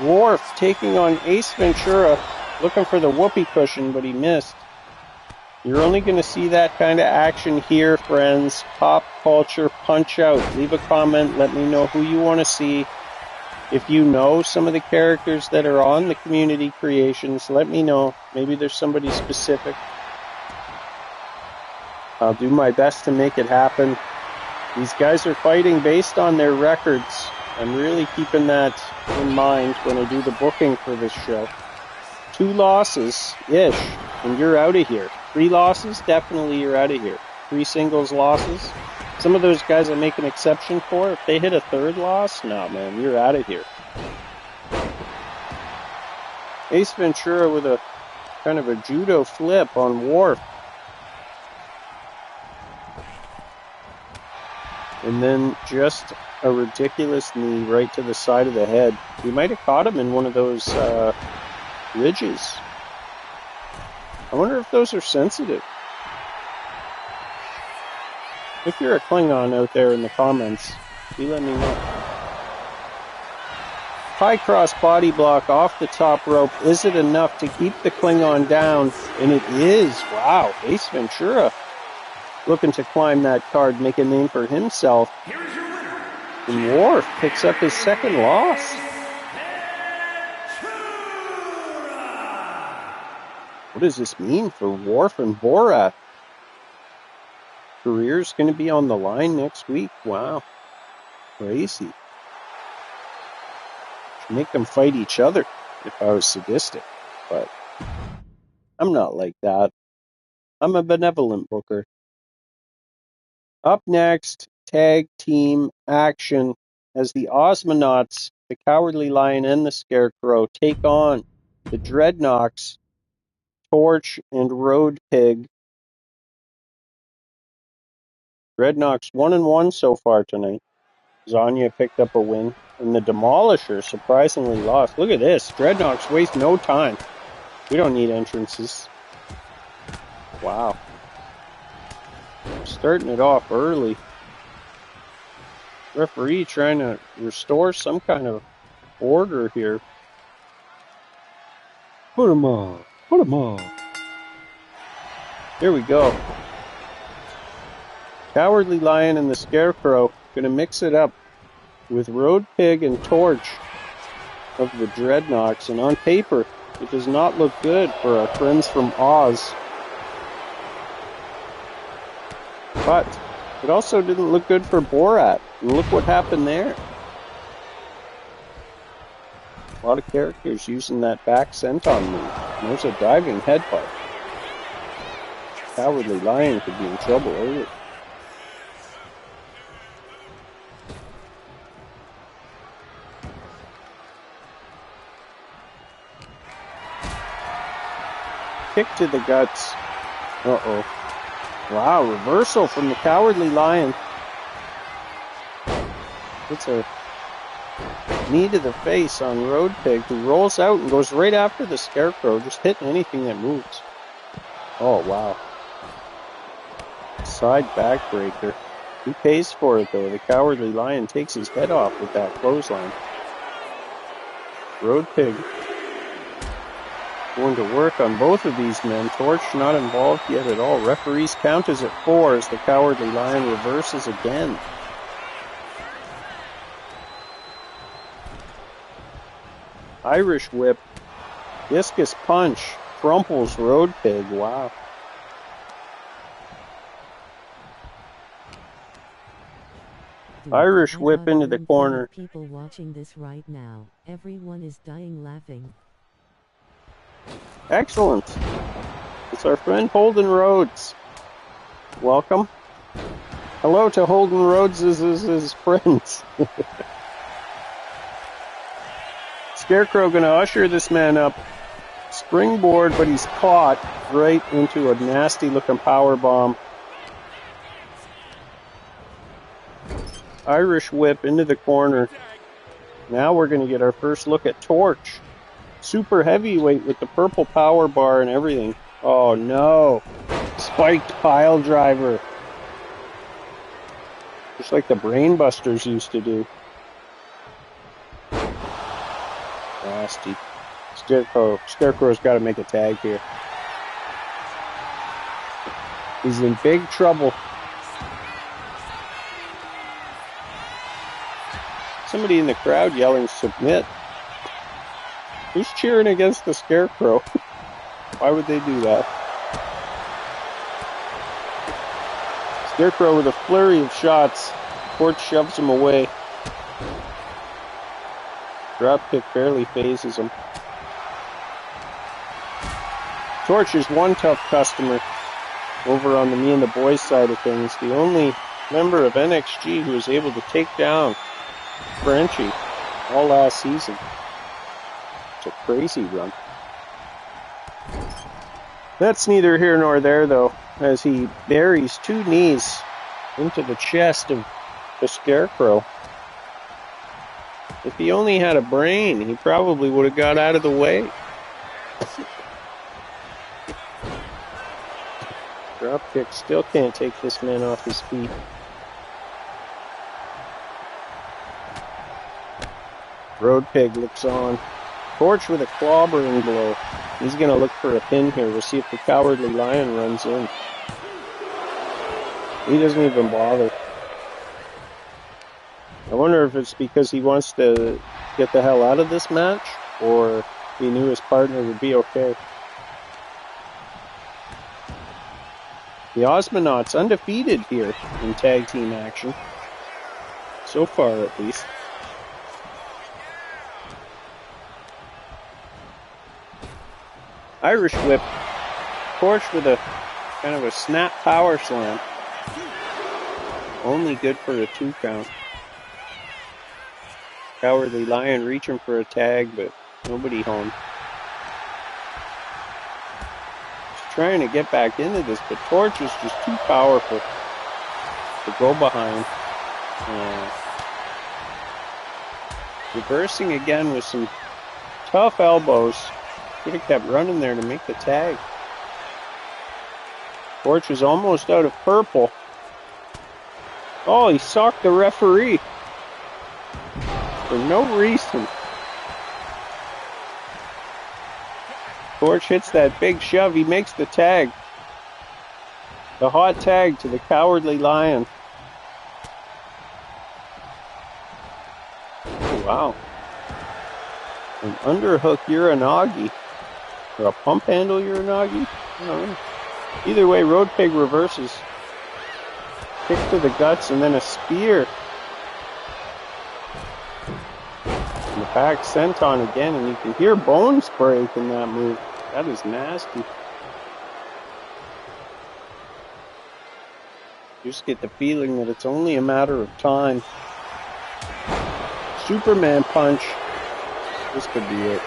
Worf taking on Ace Ventura, looking for the whoopee cushion, but he missed. You're only going to see that kind of action here, friends. Pop Culture Punch Out. Leave a comment. Let me know who you want to see. If you know some of the characters that are on the community creations, let me know. Maybe there's somebody specific. I'll do my best to make it happen. These guys are fighting based on their records. I'm really keeping that in mind when I do the booking for this show. 2 losses-ish, and you're out of here. 3 losses, definitely you're out of here. 3 singles losses. Some of those guys I make an exception for. If they hit a 3rd loss, nah, man, you're out of here. Ace Ventura with a kind of a judo flip on Worf. And then just a ridiculous knee right to the side of the head. He might have caught him in one of those ridges. I wonder if those are sensitive. If you're a Klingon out there in the comments, you let me know. High cross body block off the top rope. Is it enough to keep the Klingon down? And it is. Wow. Ace Ventura looking to climb that card, make a name for himself. And Worf picks up his 2nd loss. What does this mean for Worf and Borat? Career's going to be on the line next week. Wow. Crazy. Should make them fight each other if I was sadistic. But I'm not like that. I'm a benevolent booker. Up next, tag team action as the Osmonauts, the Cowardly Lion and the Scarecrow, take on the Dreadnoks, Torch and Road Pig. Dreadnoks 1-1 so far tonight. Zanya picked up a win, and the Demolisher surprisingly lost. Look at this. Dreadnoks waste no time. We don't need entrances. Wow. Starting it off early. Referee trying to restore some kind of order here. Put him on. Put him on. Here we go. Cowardly Lion and the Scarecrow gonna mix it up with Road Pig and Torch of the Dreadnoks, and on paper it does not look good for our friends from Oz. But it also didn't look good for Borat. And look what happened there. A lot of characters using that back senton move. And there's a diving headbutt. Cowardly Lion could be in trouble early. Kick to the guts. Uh-oh. Wow, reversal from the Cowardly Lion. It's a knee to the face on Road Pig, who rolls out and goes right after the Scarecrow, just hitting anything that moves. Oh, wow. Side backbreaker. He pays for it, though. The Cowardly Lion takes his head off with that clothesline. Road Pig going to work on both of these men. Torch not involved yet at all. Referee's count is at 4 as the Cowardly Lion reverses again. Irish whip. Discus punch. Crumples Road Pig. Wow. Irish whip into the corner. People watching this right now. Everyone is dying laughing. Excellent. It's our friend Holden Rhodes. Welcome. Hello to Holden Rhodes' his friends. Scarecrow going to usher this man up. Springboard, but he's caught right into a nasty-looking power bomb. Irish whip into the corner. Now we're going to get our first look at Torch. Super heavyweight with the purple power bar and everything. Oh no. Spiked pile driver. Just like the Brainbusters used to do. Nasty. Scarecrow's got to make a tag here. He's in big trouble. Somebody in the crowd yelling, submit. Who's cheering against the Scarecrow? Why would they do that? Scarecrow with a flurry of shots. Torch shoves him away. Dropkick barely phases him. Torch is one tough customer over on the Me and the Boys side of things. The only member of NXG who was able to take down Frenchie all last season. It's a crazy run. That's neither here nor there, though, as he buries 2 knees into the chest of the Scarecrow. If he only had a brain, he probably would have got out of the way. Dropkick still can't take this man off his feet. Road Pig looks on. Torch with a clobbering blow. He's going to look for a pin here. We'll see if the Cowardly Lion runs in. He doesn't even bother. I wonder if it's because he wants to get the hell out of this match, or he knew his partner would be okay. The Osmonauts undefeated here in tag team action. So far, at least. Irish whip. Torch with a kind of a snap power slam. Only good for a 2 count. Cowardly Lion reaching for a tag, but nobody home. Just trying to get back into this, but Torch is just too powerful to go behind. Reversing again with some tough elbows. Should have kept running there to make the tag. Torch is almost out of purple. Oh, he socked the referee. For no reason. Torch hits that big shove. He makes the tag. The hot tag to the Cowardly Lion. Oh, wow. An underhook Uranagi. Or a pump handle Uranagi? I don't know. Either way, Road Pig reverses. Kick to the guts and then a spear. And the back senton again, and you can hear bones break in that move. That is nasty. You just get the feeling that it's only a matter of time. Superman punch. This could be it.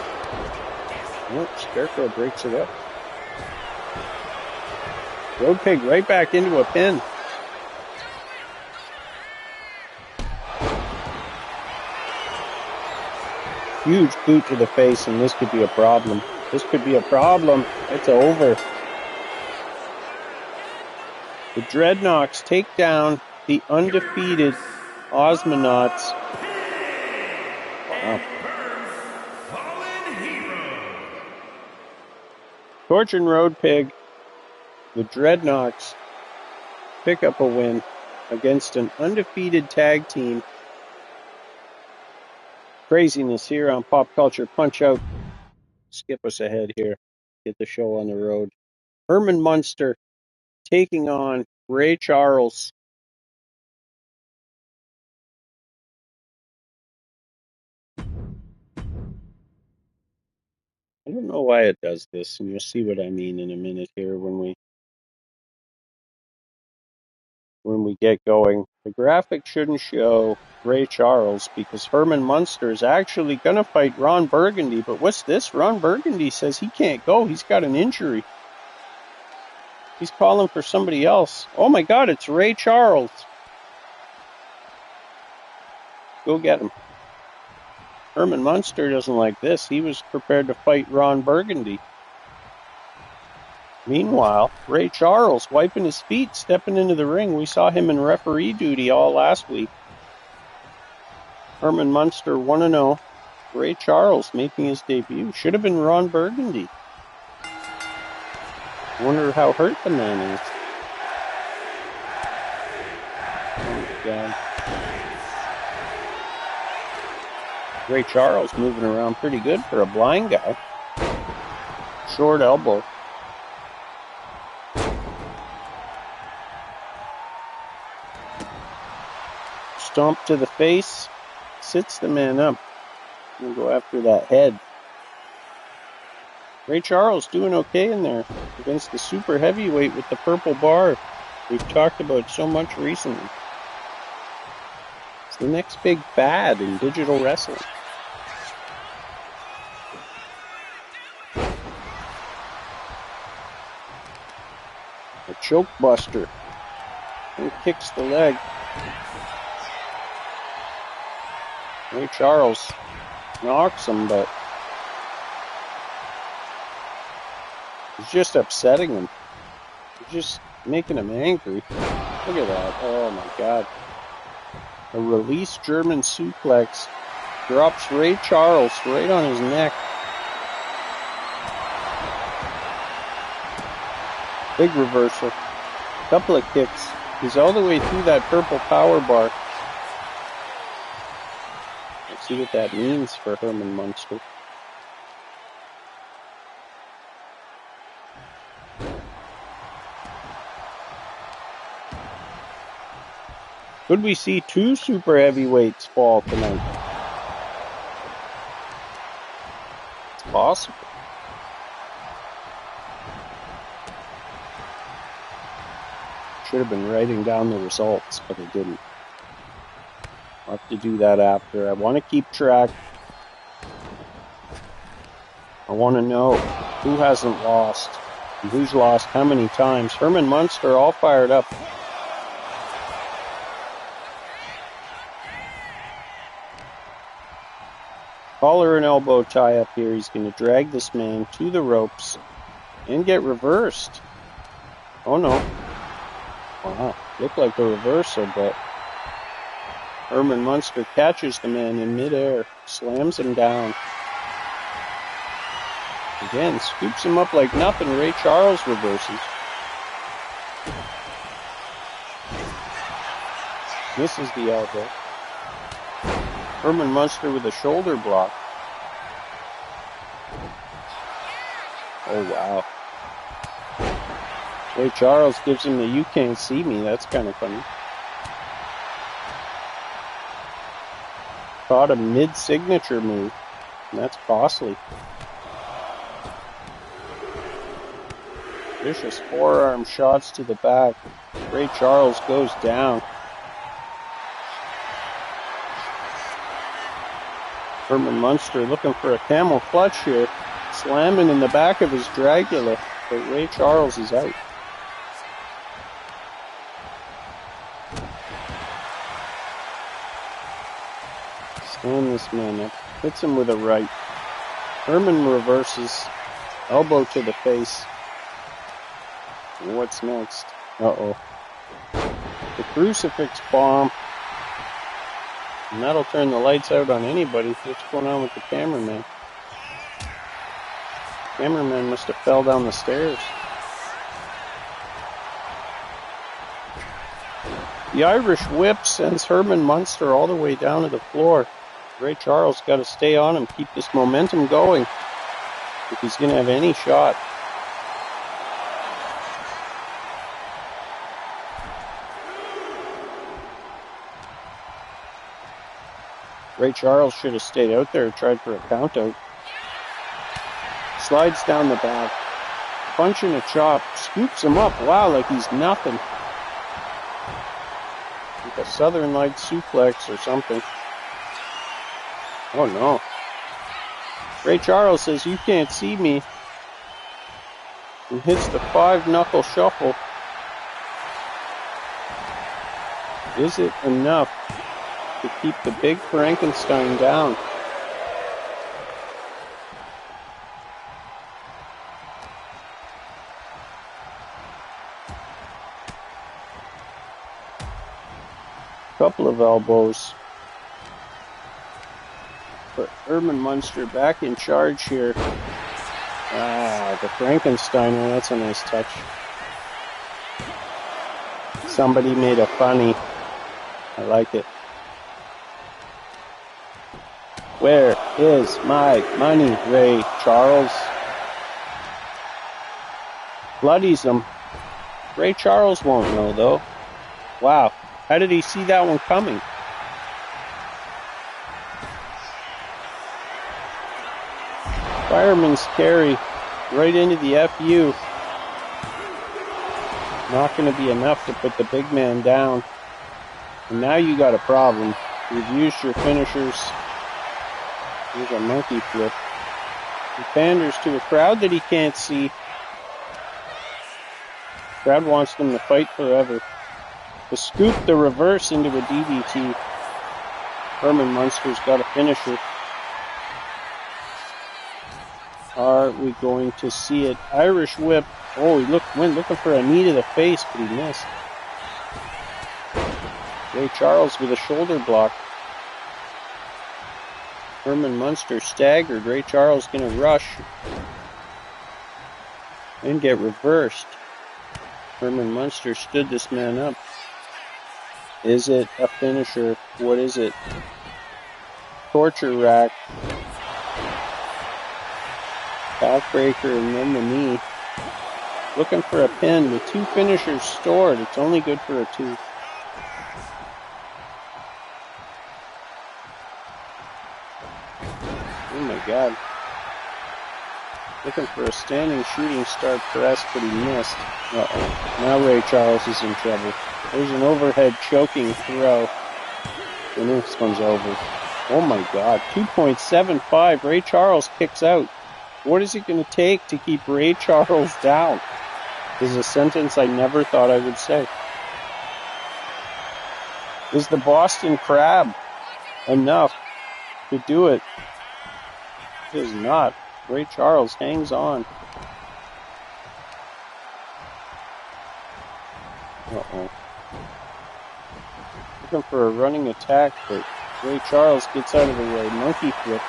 Nope, Scarecrow breaks it up. Road Pig right back into a pin. Huge boot to the face, and this could be a problem. This could be a problem. It's over. The Dreadnoks take down the undefeated Osmonauts. Wow. Torch and Road Pig, the Dreadnoks, pick up a win against an undefeated tag team. Craziness here on Pop Culture Punch-Out. Skip us ahead here. Get the show on the road. Herman Munster taking on Ray Charles. I don't know why it does this, and you'll see what I mean in a minute here when we get going. The graphic shouldn't show Ray Charles because Herman Munster is actually going to fight Ron Burgundy. But what's this? Ron Burgundy says he can't go. He's got an injury. He's calling for somebody else. Oh my God, it's Ray Charles. Go get him. Herman Munster doesn't like this. He was prepared to fight Ron Burgundy. Meanwhile, Ray Charles wiping his feet, stepping into the ring. We saw him in referee duty all last week. Herman Munster 1-0. Ray Charles making his debut. Should have been Ron Burgundy. Wonder how hurt the man is. Oh my God. Ray Charles moving around pretty good for a blind guy. Short elbow. Stomp to the face. Sits the man up. We'll go after that head. Ray Charles doing okay in there against the super heavyweight with the purple bar we've talked about so much recently. It's the next big fad in digital wrestling. A choke buster. And kicks the leg. Ray Charles knocks him, but he's just upsetting him. He's just making him angry. Look at that. Oh my God. A release German suplex drops Ray Charles right on his neck. Big reversal. Couple of kicks. He's all the way through that purple power bar. Let's see what that means for Herman Munster. Could we see two super heavyweights fall tonight? It's possible. Should have been writing down the results, but I didn't. I'll have to do that after. I want to keep track. I want to know who hasn't lost and who's lost how many times. Herman Munster all fired up. Collar and elbow tie up here. He's going to drag this man to the ropes and get reversed. Oh no. Wow. Looked like a reversal, but Herman Munster catches the man in midair, slams him down. Again, scoops him up like nothing. Ray Charles reverses. Misses the elbow. Herman Munster with a shoulder block. Oh, wow. Ray Charles gives him the "you can't see me." That's kind of funny. caught a mid-signature move, and that's costly. Vicious forearm shots to the back. Ray Charles goes down. Herman Munster looking for a camel clutch here. Slamming in the back of his Dracula, but Ray Charles is out. Stand this man up. Hits him with a right. Herman reverses. Elbow to the face. What's next? Uh-oh. The crucifix bomb. And that'll turn the lights out on anybody. What's going on with the cameraman? Cameraman must have fell down the stairs. The Irish whip sends Herman Munster all the way down to the floor. Ray Charles got to stay on him, keep this momentum going if he's going to have any shot. Ray Charles should have stayed out there and tried for a count out. Slides down the back. Punch and a chop. Scoops him up. Wow, like he's nothing. Like a Southern Light suplex or something. Oh no. Ray Charles says, "You can't see me." And hits the 5-knuckle shuffle. Is it enough to keep the big Frankenstein down? Couple of elbows. But Herman Munster back in charge here. Ah, the Frankensteiner, that's a nice touch. Somebody made a funny. I like it. Where is my money, Ray Charles? Bloodies him. Ray Charles won't know, though. Wow. How did he see that one coming? Fireman's carry right into the FU. Not going to be enough to put the big man down. And now you got a problem. You've used your finishers. Here's a monkey flip. He panders to a crowd that he can't see. Crowd wants them to fight forever. The scoop, the reverse into a DDT. Herman Munster's got a finisher. Are we going to see it? Irish whip. Oh, he went looking for a knee to the face, but he missed. Ray Charles with a shoulder block. Herman Munster staggered. Ray Charles going to rush and get reversed. Herman Munster stood this man up. Is it a finisher? What is it? Torture rack. Backbreaker and then the knee. Looking for a pin with 2 finishers stored. It's only good for a 2. Oh my God. Looking for a standing shooting star press, but he missed. Uh-oh. Now Ray Charles is in trouble. There's an overhead choking throw. And this one's over. Oh my God. 2.75. Ray Charles kicks out. What is it going to take to keep Ray Charles down? This is a sentence I never thought I would say. Is the Boston Crab enough to do it? It is not. Ray Charles hangs on. Uh-oh. Looking for a running attack, but Ray Charles gets out of the way. Monkey flip.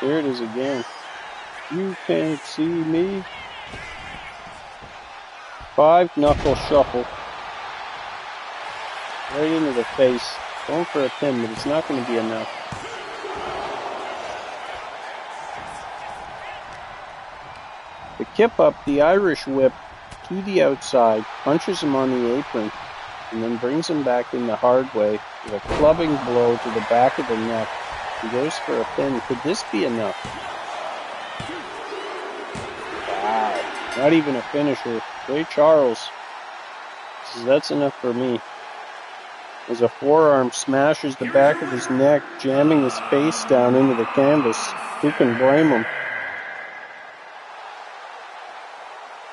There it is again. You can't see me. 5-knuckle shuffle. Right into the face. Going for a pin, but it's not going to be enough. The kip up, the Irish whip to the outside. Punches him on the apron. and then brings him back in the hard way with a clubbing blow to the back of the neck. He goes for a pin. Could this be enough? Wow. Not even a finisher. Ray Charles says that's enough for me. As a forearm smashes the back of his neck, jamming his face down into the canvas. Who can blame him?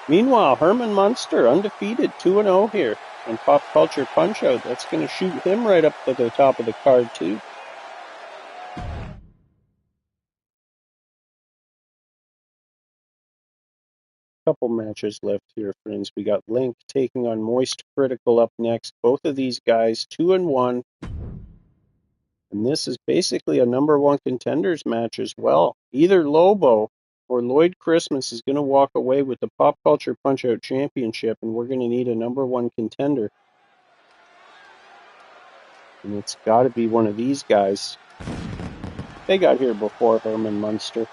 Meanwhile, Herman Munster, undefeated, 2-0 here on Pop Culture Punch-Out. That's going to shoot him right up to the top of the card, too. Couple matches left here, friends. We got Link taking on Moist Critical up next. Both of these guys, 2-1. And this is basically a number one contenders match as well. Either Lobo or Lloyd Christmas is going to walk away with the Pop Culture Punch-Out Championship, and we're going to need a number one contender. And it's got to be one of these guys. They got here before Herman Munster.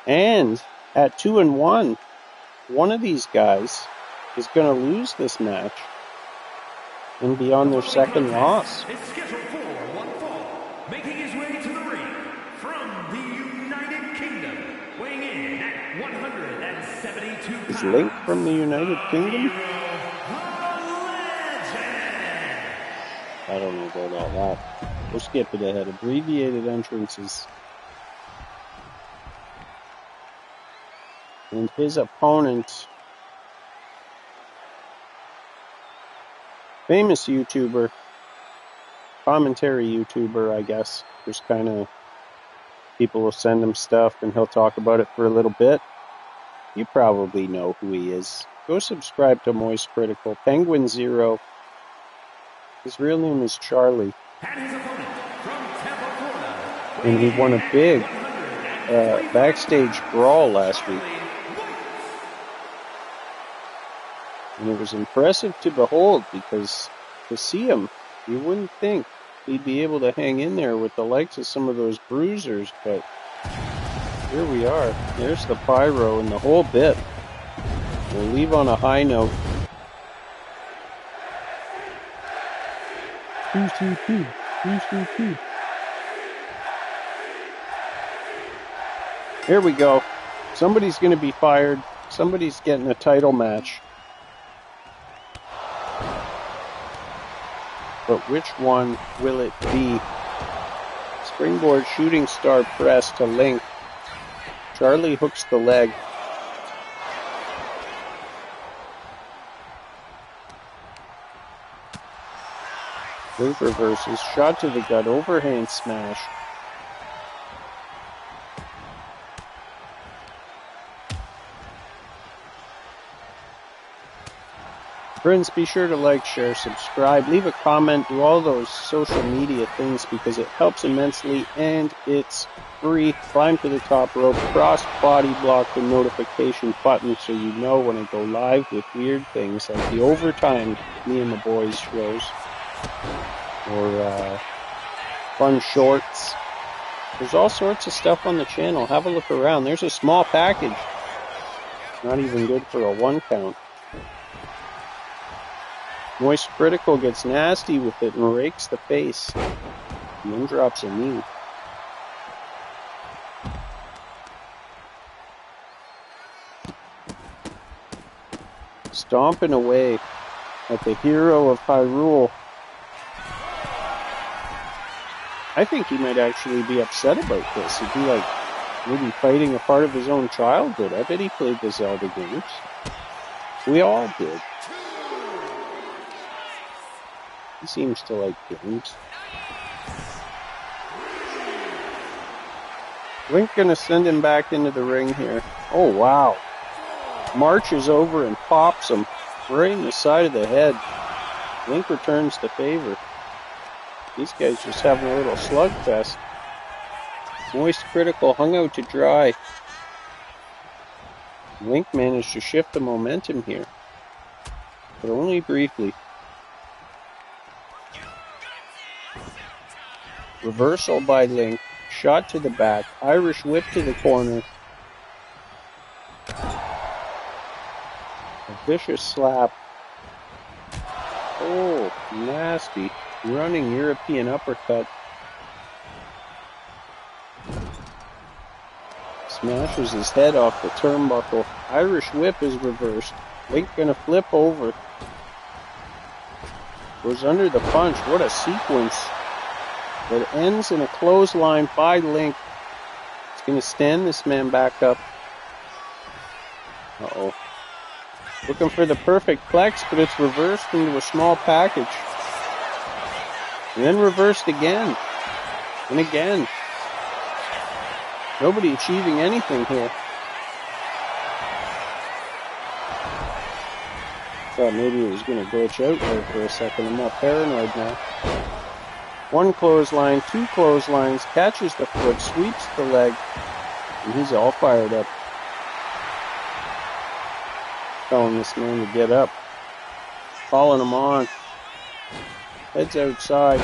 And at 2-1, one of these guys is going to lose this match and be on their second loss. It's scheduled for one fall, making his way to the ring from the United Kingdom, weighing in at 172 pounds. Is Link from the United Kingdom? I don't know about all that. We'll skip it ahead. Abbreviated entrances. And his opponent, famous YouTuber, commentary YouTuber, I guess. There's kind of people will send him stuff and he'll talk about it for a little bit. You probably know who he is. Go subscribe to Moist Critical. Penguin Zero. His real name is Charlie. And his opponent from Tampa, Florida, And he won a big backstage brawl last week. And it was impressive to behold because to see him, you wouldn't think he'd be able to hang in there with the likes of some of those bruisers, but here we are. There's the pyro and the whole bit. We'll leave on a high note. 2-2-2. 2-2-2. Here we go. Somebody's going to be fired. Somebody's getting a title match. But which one will it be? Springboard shooting star press to Link. Charlie hooks the leg. Link reverses. Shot to the gut. Overhand smash. Friends, be sure to like, share, subscribe, leave a comment, do all those social media things because it helps immensely and it's free. Climb to the top rope, cross body block the notification button so you know when I go live with weird things like the Overtime Me and the Boys shows or fun shorts. There's all sorts of stuff on the channel. Have a look around. There's a small package. Not even good for a 1 count. Moist Critical gets nasty with it and rakes the face. And then drops a knee. Stomping away at the hero of Hyrule. I think he might actually be upset about this. He'd be like maybe fighting a part of his own childhood. I bet he played the Zelda games. We all did. He seems to like games. Link gonna send him back into the ring here. Oh wow. Marches over and pops him right in the side of the head. Link returns the favor. These guys just having a little slugfest. Moist Critical hung out to dry. Link managed to shift the momentum here, but only briefly. Reversal by Link, shot to the back, Irish whip to the corner. A vicious slap. Oh, nasty. Running European uppercut. Smashes his head off the turnbuckle. Irish whip is reversed. Link gonna flip over. Goes under the punch. What a sequence. That ends in a clothesline by Link. It's gonna stand this man back up. Uh-oh. Looking for the perfect plex, but it's reversed into a small package. And then reversed again. And again. Nobody achieving anything here. Thought maybe it was going to glitch out there for a second. I'm all paranoid now. One clothesline, two clotheslines, catches the foot, sweeps the leg, and he's all fired up. Telling this man to get up. Calling him on. Heads outside.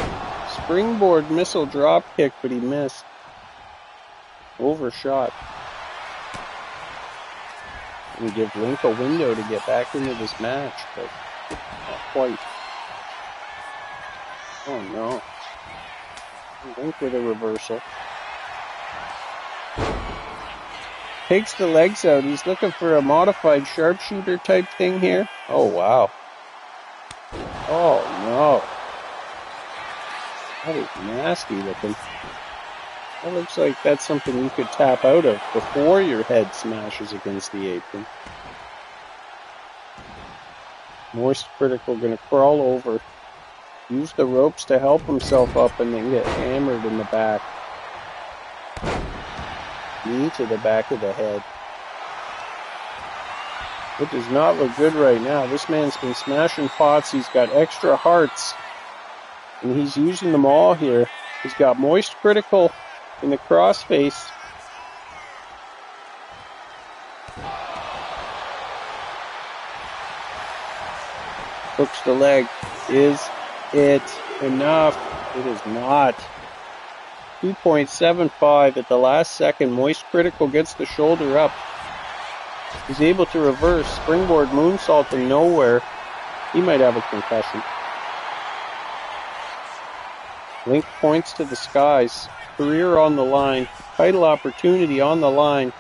Springboard missile drop kick, but he missed. Overshot. And give Link a window to get back into this match, but not quite. Oh no. Link with a reversal. Takes the legs out. He's looking for a modified sharpshooter type thing here. Oh wow. Oh no. That is nasty looking. That looks like that's something you could tap out of before your head smashes against the apron. Moist Critical gonna crawl over, use the ropes to help himself up, and then get hammered in the back. Knee to the back of the head. It does not look good right now. This man's been smashing pots. He's got extra hearts, and he's using them all here. He's got Moist Critical in the crossface. Hooks the leg. Is it enough? It is not. 2.75 at the last second. Moist Critical gets the shoulder up. He's able to reverse. Springboard moonsault to nowhere. He might have a concussion. Link points to the skies. Career on the line. Title opportunity on the line.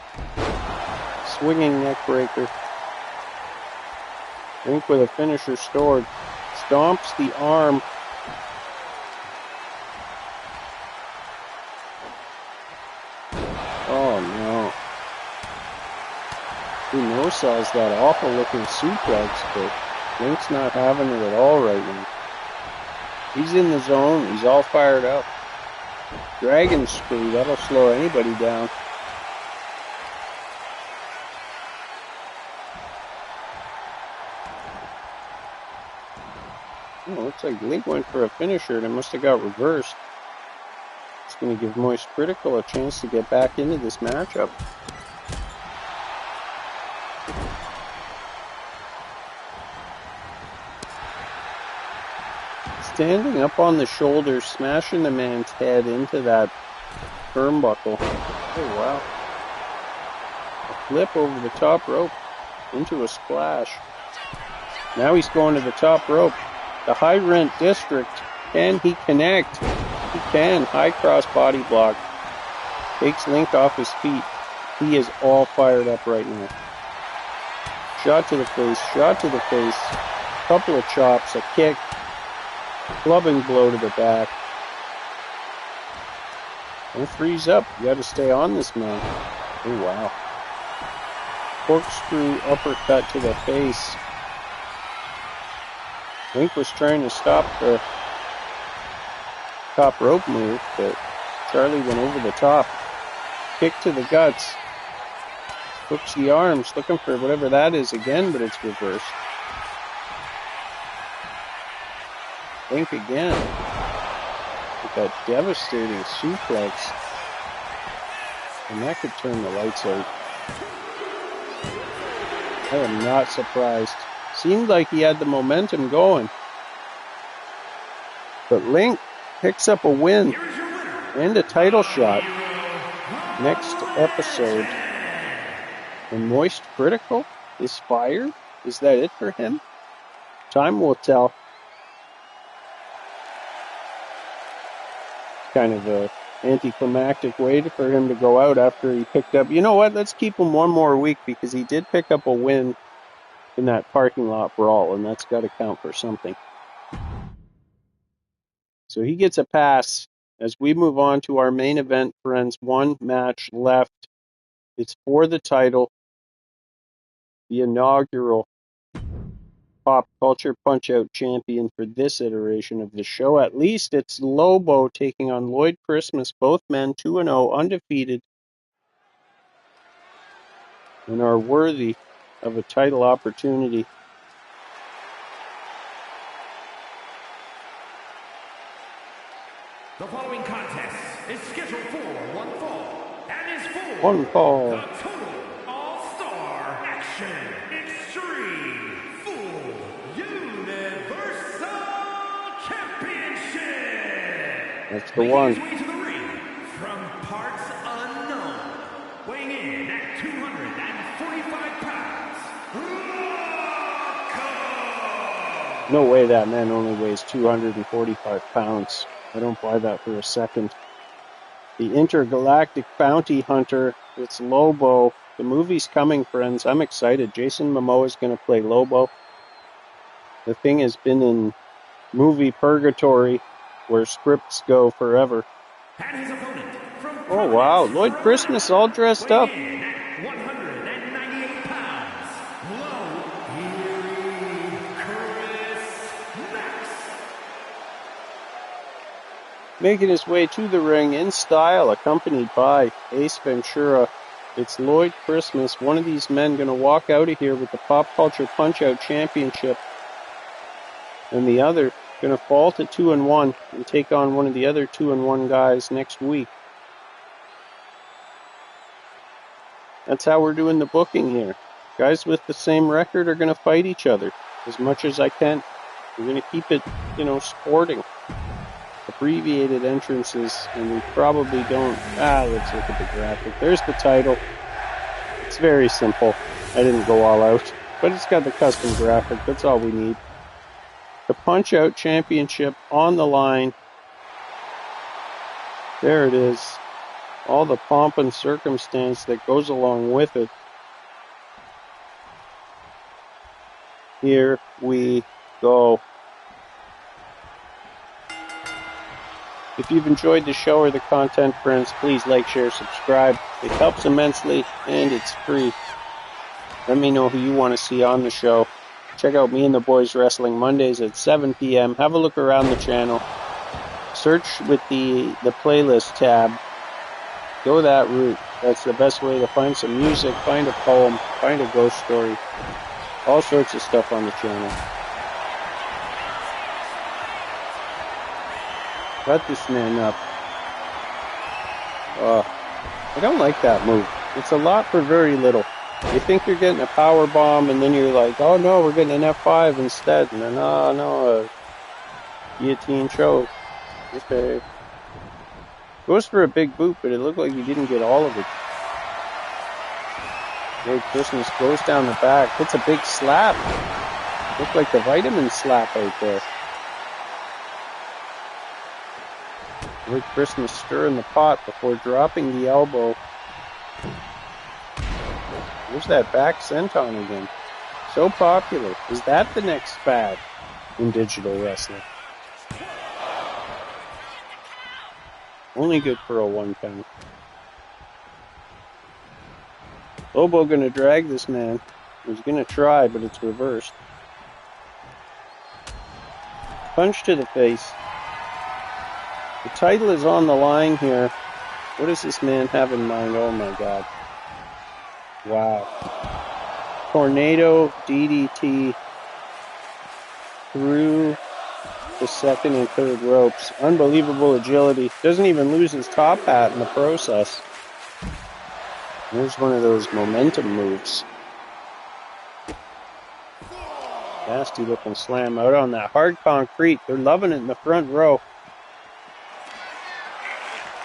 Swinging neck breaker. Link with a finisher stored. Stomps the arm. Oh no. He no-sells that awful looking suplex, but Link's not having it at all right now. He's in the zone. He's all fired up. Dragon Screw, that'll slow anybody down. Oh, looks like Link went for a finisher and it must have got reversed. It's going to give Moist Critical a chance to get back into this matchup. Standing up on the shoulder, smashing the man's head into that turnbuckle. Oh wow. A flip over the top rope into a splash. Now he's going to the top rope. The high rent district. Can he connect? He can. High cross body block. Takes Link off his feet. He is all fired up right now. Shot to the face. Shot to the face. Couple of chops. A kick. Clubbing blow to the back. Don't freeze up. You got to stay on this man. Oh wow. Corkscrew uppercut to the face. Link was trying to stop the top rope move, but Charlie went over the top. Kick to the guts. Hooks the arms, looking for whatever that is again, but it's reversed. Link again. With that devastating suplex. And that could turn the lights out. I am not surprised. Seemed like he had the momentum going. But Link picks up a win and a title shot next episode. And Moist Critical is fired? Is that it for him? Time will tell. kind of a anticlimactic way for him to go out after he picked up. You know what? Let's keep him one more week because he did pick up a win in that parking lot brawl, and that's got to count for something. So he gets a pass as we move on to our main event, friends. One match left. It's for the title, the inaugural Pop Culture Punch-Out champion for this iteration of the show. At least it's Lobo taking on Lloyd Christmas, both men 2-0, undefeated, and are worthy of a title opportunity. The following contest is scheduled for one fall and is for One fall. the Total All-Star Action Extreme Full Universal Championship. That's the Making one. his way to the ring from parts unknown, weighing in at 245 pounds, Rocco! No way that man only weighs 245 pounds. I don't buy that for a second. The Intergalactic Bounty Hunter, it's Lobo. The movie's coming, friends. I'm excited. Jason Momoa is going to play Lobo. The thing has been in movie purgatory where scripts go forever. And his opponent from Oh, wow. Providence, Lloyd Rhode Christmas Island, all dressed up. weighing in at 198 pounds, Low Chris. Making his way to the ring in style, accompanied by Ace Ventura. It's Lloyd Christmas. One of these men going to walk out of here with the Pop Culture Punch-Out Championship. And the other going to fall to 2-1 and take on one of the other 2-1 guys next week. That's how we're doing the booking here. Guys with the same record are going to fight each other as much as I can. We're going to keep it, sporting. Abbreviated entrances, and we probably don't. Let's look at the graphic. There's the title. It's very simple. I didn't go all out, but it's got the custom graphic. That's all we need. The Punch-Out Championship on the line. There it is. All the pomp and circumstance that goes along with it. Here we go. If you've enjoyed the show or the content, friends, please like, share, subscribe. It helps immensely, and it's free. Let me know who you want to see on the show. Check out Me and the Boys Wrestling Mondays at 7 p.m. Have a look around the channel. Search with the playlist tab. Go that route. That's the best way to find some music, find a poem, find a ghost story. All sorts of stuff on the channel. Cut this man up. I don't like that move. It's a lot for very little. You think you're getting a power bomb, and then you're like, oh no, we're getting an F5 instead. And then, oh no, a guillotine choke. Okay. Goes for a big boot, but it looked like he didn't get all of it. Lloyd Christmas goes down the back, hits a big slap. Looked like the vitamin slap out there. Lloyd Christmas stirring the pot before dropping the elbow. There's that back senton again. So popular. Is that the next fad in digital wrestling? Only good for a 1 count. Lobo gonna drag this man. He's gonna try, but it's reversed. Punch to the face. The title is on the line here. What does this man have in mind? Oh my god. Wow. Tornado DDT through the second and third ropes. Unbelievable agility. Doesn't even lose his top hat in the process. There's one of those momentum moves. Nasty looking slam out on that hard concrete. They're loving it in the front row.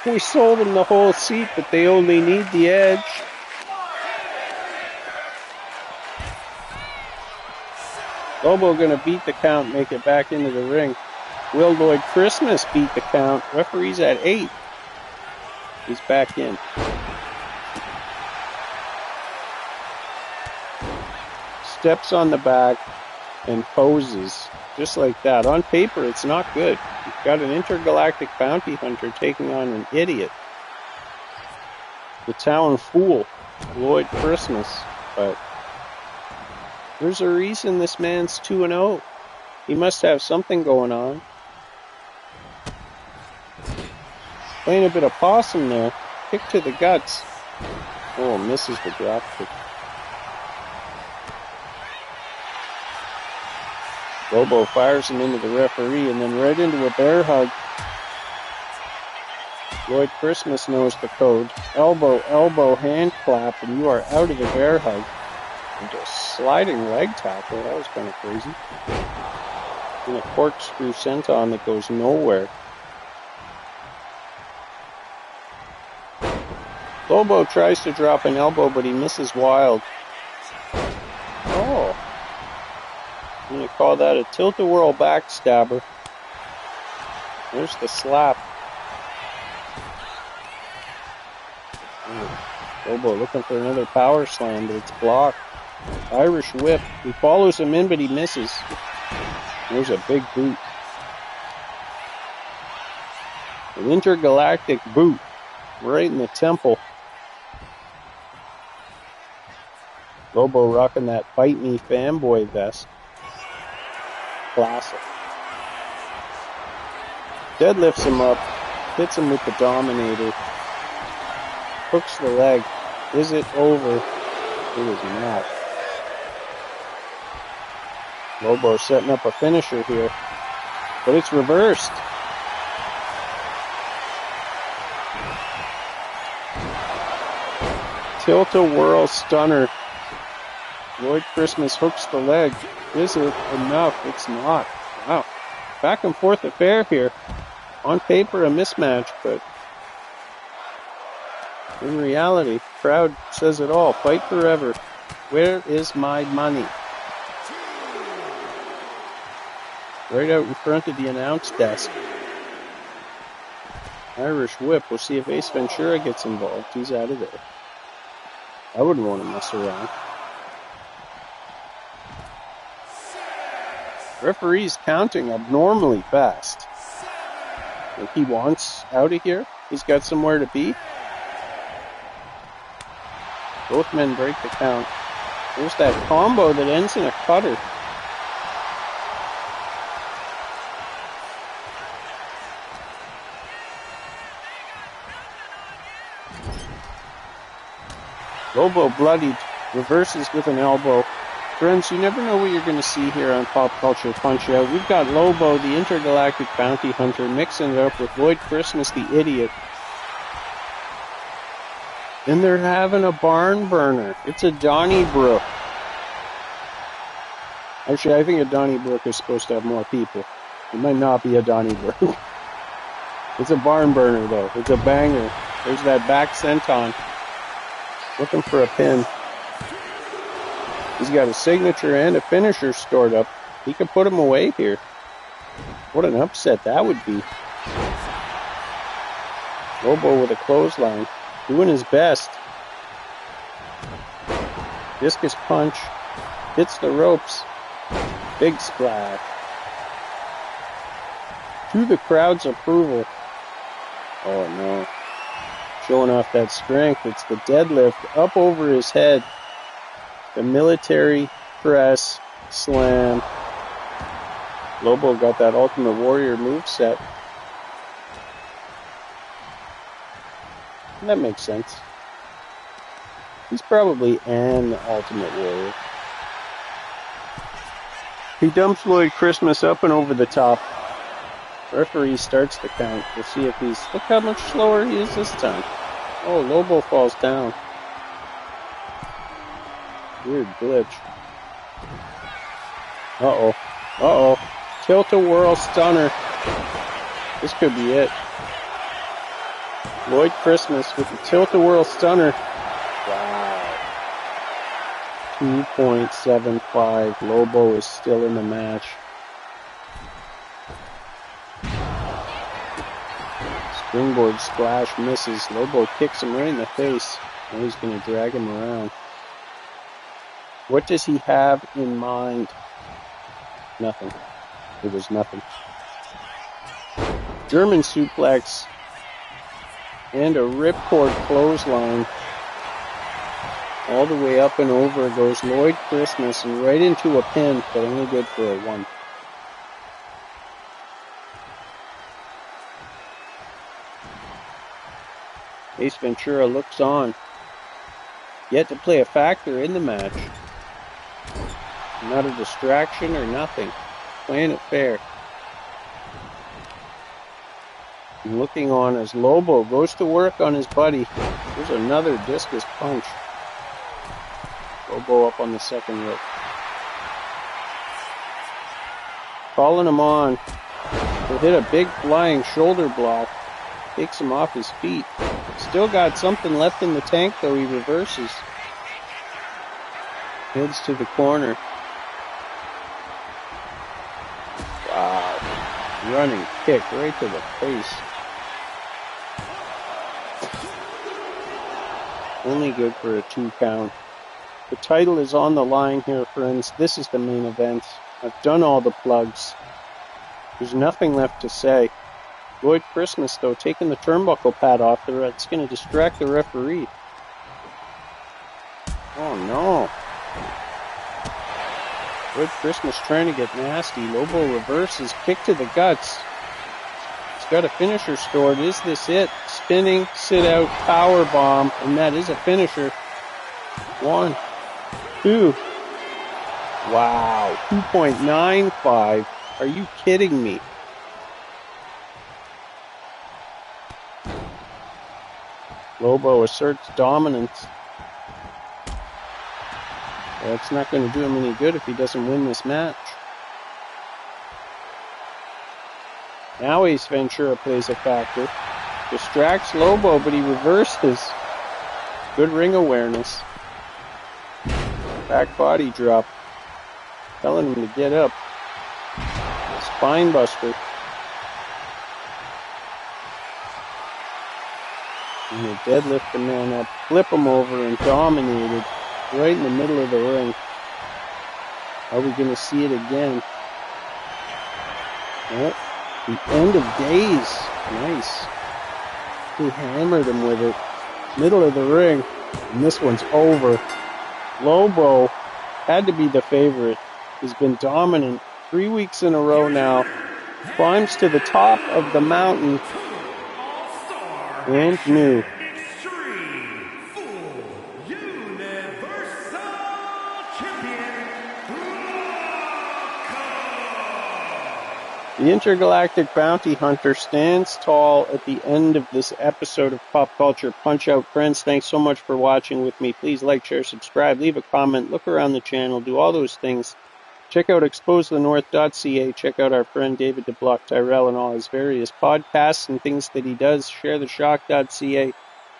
We sold them the whole seat, but they only need the edge. Lobo gonna beat the count, make it back into the ring. Will Lloyd Christmas beat the count? Referee's at 8. He's back in. Steps on the back and poses just like that. On paper, it's not good. You've got an intergalactic bounty hunter taking on an idiot. The town fool, Lloyd Christmas. But there's a reason this man's 2-0. He must have something going on. Playing a bit of possum there. Kick to the guts. Oh, misses the drop kick. Lobo fires him into the referee and then right into a bear hug. Lloyd Christmas knows the code. Elbow, elbow, hand clap, and you are out of the bear hug. And a sliding leg tackle. That was kind of crazy. And a corkscrew senton that goes nowhere. Lobo tries to drop an elbow, but he misses wild. Oh. I'm going to call that a tilt-a-whirl backstabber. There's the slap. Lobo looking for another power slam, but it's blocked. Irish whip. He follows him in, but he misses. There's a big boot. An intergalactic boot. Right in the temple. Lobo rocking that Bite Me fanboy vest. Classic. Deadlifts him up. Hits him with the Dominator. Hooks the leg. Is it over? It is not. Lobo setting up a finisher here. But it's reversed. Tilt-a-whirl stunner. Lloyd Christmas hooks the leg. Is it enough? It's not. Wow. Back and forth affair here. On paper, a mismatch, but in reality, crowd says it all. Fight forever. Where is my money? Right out in front of the announce desk. Irish whip. We'll see if Ace Ventura gets involved. He's out of there. I wouldn't want to mess around. Referee's counting abnormally fast. Like he wants out of here. He's got somewhere to be. Both men break the count. There's that combo that ends in a cutter. Lobo bloodied. Reverses with an elbow. Friends, you never know what you're going to see here on Pop Culture Punch-Out. We've got Lobo, the intergalactic bounty hunter, mixing it up with Lloyd Christmas, the idiot. And they're having a barn burner. It's a Donnybrook. Actually, I think a Donnybrook is supposed to have more people. It might not be a Donnybrook. It's a barn burner, though. It's a banger. There's that back senton. Looking for a pin. He's got a signature and a finisher stored up. He could put him away here. What an upset that would be. Lobo with a clothesline. Doing his best. Discus punch. Hits the ropes. Big splash. To the crowd's approval. Oh no. Showing off that strength. It's the deadlift up over his head. The military press slam. Lobo got that Ultimate Warrior moveset. That makes sense. He's probably an Ultimate Warrior. He dumps Lloyd Christmas up and over the top. Referee starts the count. We'll see if he's... Look how much slower he is this time. Oh, Lobo falls down. Weird glitch. Uh-oh. Uh-oh. Tilt-a-whirl stunner. This could be it. Lloyd Christmas with the tilt-a-whirl stunner. Wow. 2.75. Lobo is still in the match. Springboard splash misses. Lobo kicks him right in the face. Now he's going to drag him around. What does he have in mind? Nothing. It was nothing. German suplex and a ripcord clothesline. All the way up and over goes Lloyd Christmas and right into a pin, but only good for a 1. Ace Ventura looks on. Yet to play a factor in the match. Not a distraction or nothing. Playing it fair. And looking on as Lobo goes to work on his buddy. There's another discus punch. Lobo up on the second rope. Calling him on. He'll hit a big flying shoulder block. Takes him off his feet. Still got something left in the tank though. He reverses. Heads to the corner. Wow. Running kick right to the face. Only good for a 2 count. The title is on the line here, friends. This is the main event. I've done all the plugs. There's nothing left to say. Lloyd Christmas, though, taking the turnbuckle pad off there. It's going to distract the referee. Oh, no. Lloyd Christmas trying to get nasty. Lobo reverses, kick to the guts. He's got a finisher stored. Is this it? Spinning, sit out, power bomb, and that is a finisher. 1, 2. Wow, 2.95. Are you kidding me? Lobo asserts dominance. That's not going to do him any good if he doesn't win this match. Now Ace Ventura plays a factor. Distracts Lobo, but he reverses. Good ring awareness. Back body drop. Telling him to get up. Spine buster. And they deadlift the man up, flip him over, and dominated right in the middle of the ring. Are we going to see it again? Oh, the end of days. Nice. He hammered him with it. Middle of the ring. And this one's over. Lobo had to be the favorite. He's been dominant 3 weeks in a row now. Climbs to the top of the mountain. And new. The Intergalactic Bounty Hunter stands tall at the end of this episode of Pop Culture Punch-Out. Friends, thanks so much for watching with me. Please like, share, subscribe, leave a comment, look around the channel, do all those things. Check out exposethenorth.ca. Check out our friend David DeBlock Tyrell and all his various podcasts and things that he does. Sharetheshock.ca.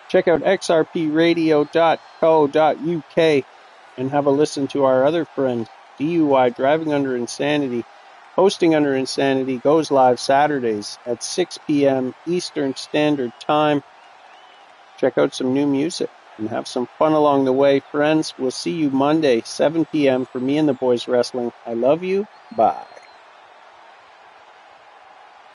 Check out xrpradio.co.uk and have a listen to our other friend, DUI, Driving Under Insanity. Hosting Under Insanity goes live Saturdays at 6 p.m. Eastern Standard Time. Check out some new music and have some fun along the way. Friends, we'll see you Monday, 7 p.m. for Me and the Boys Wrestling. I love you. Bye.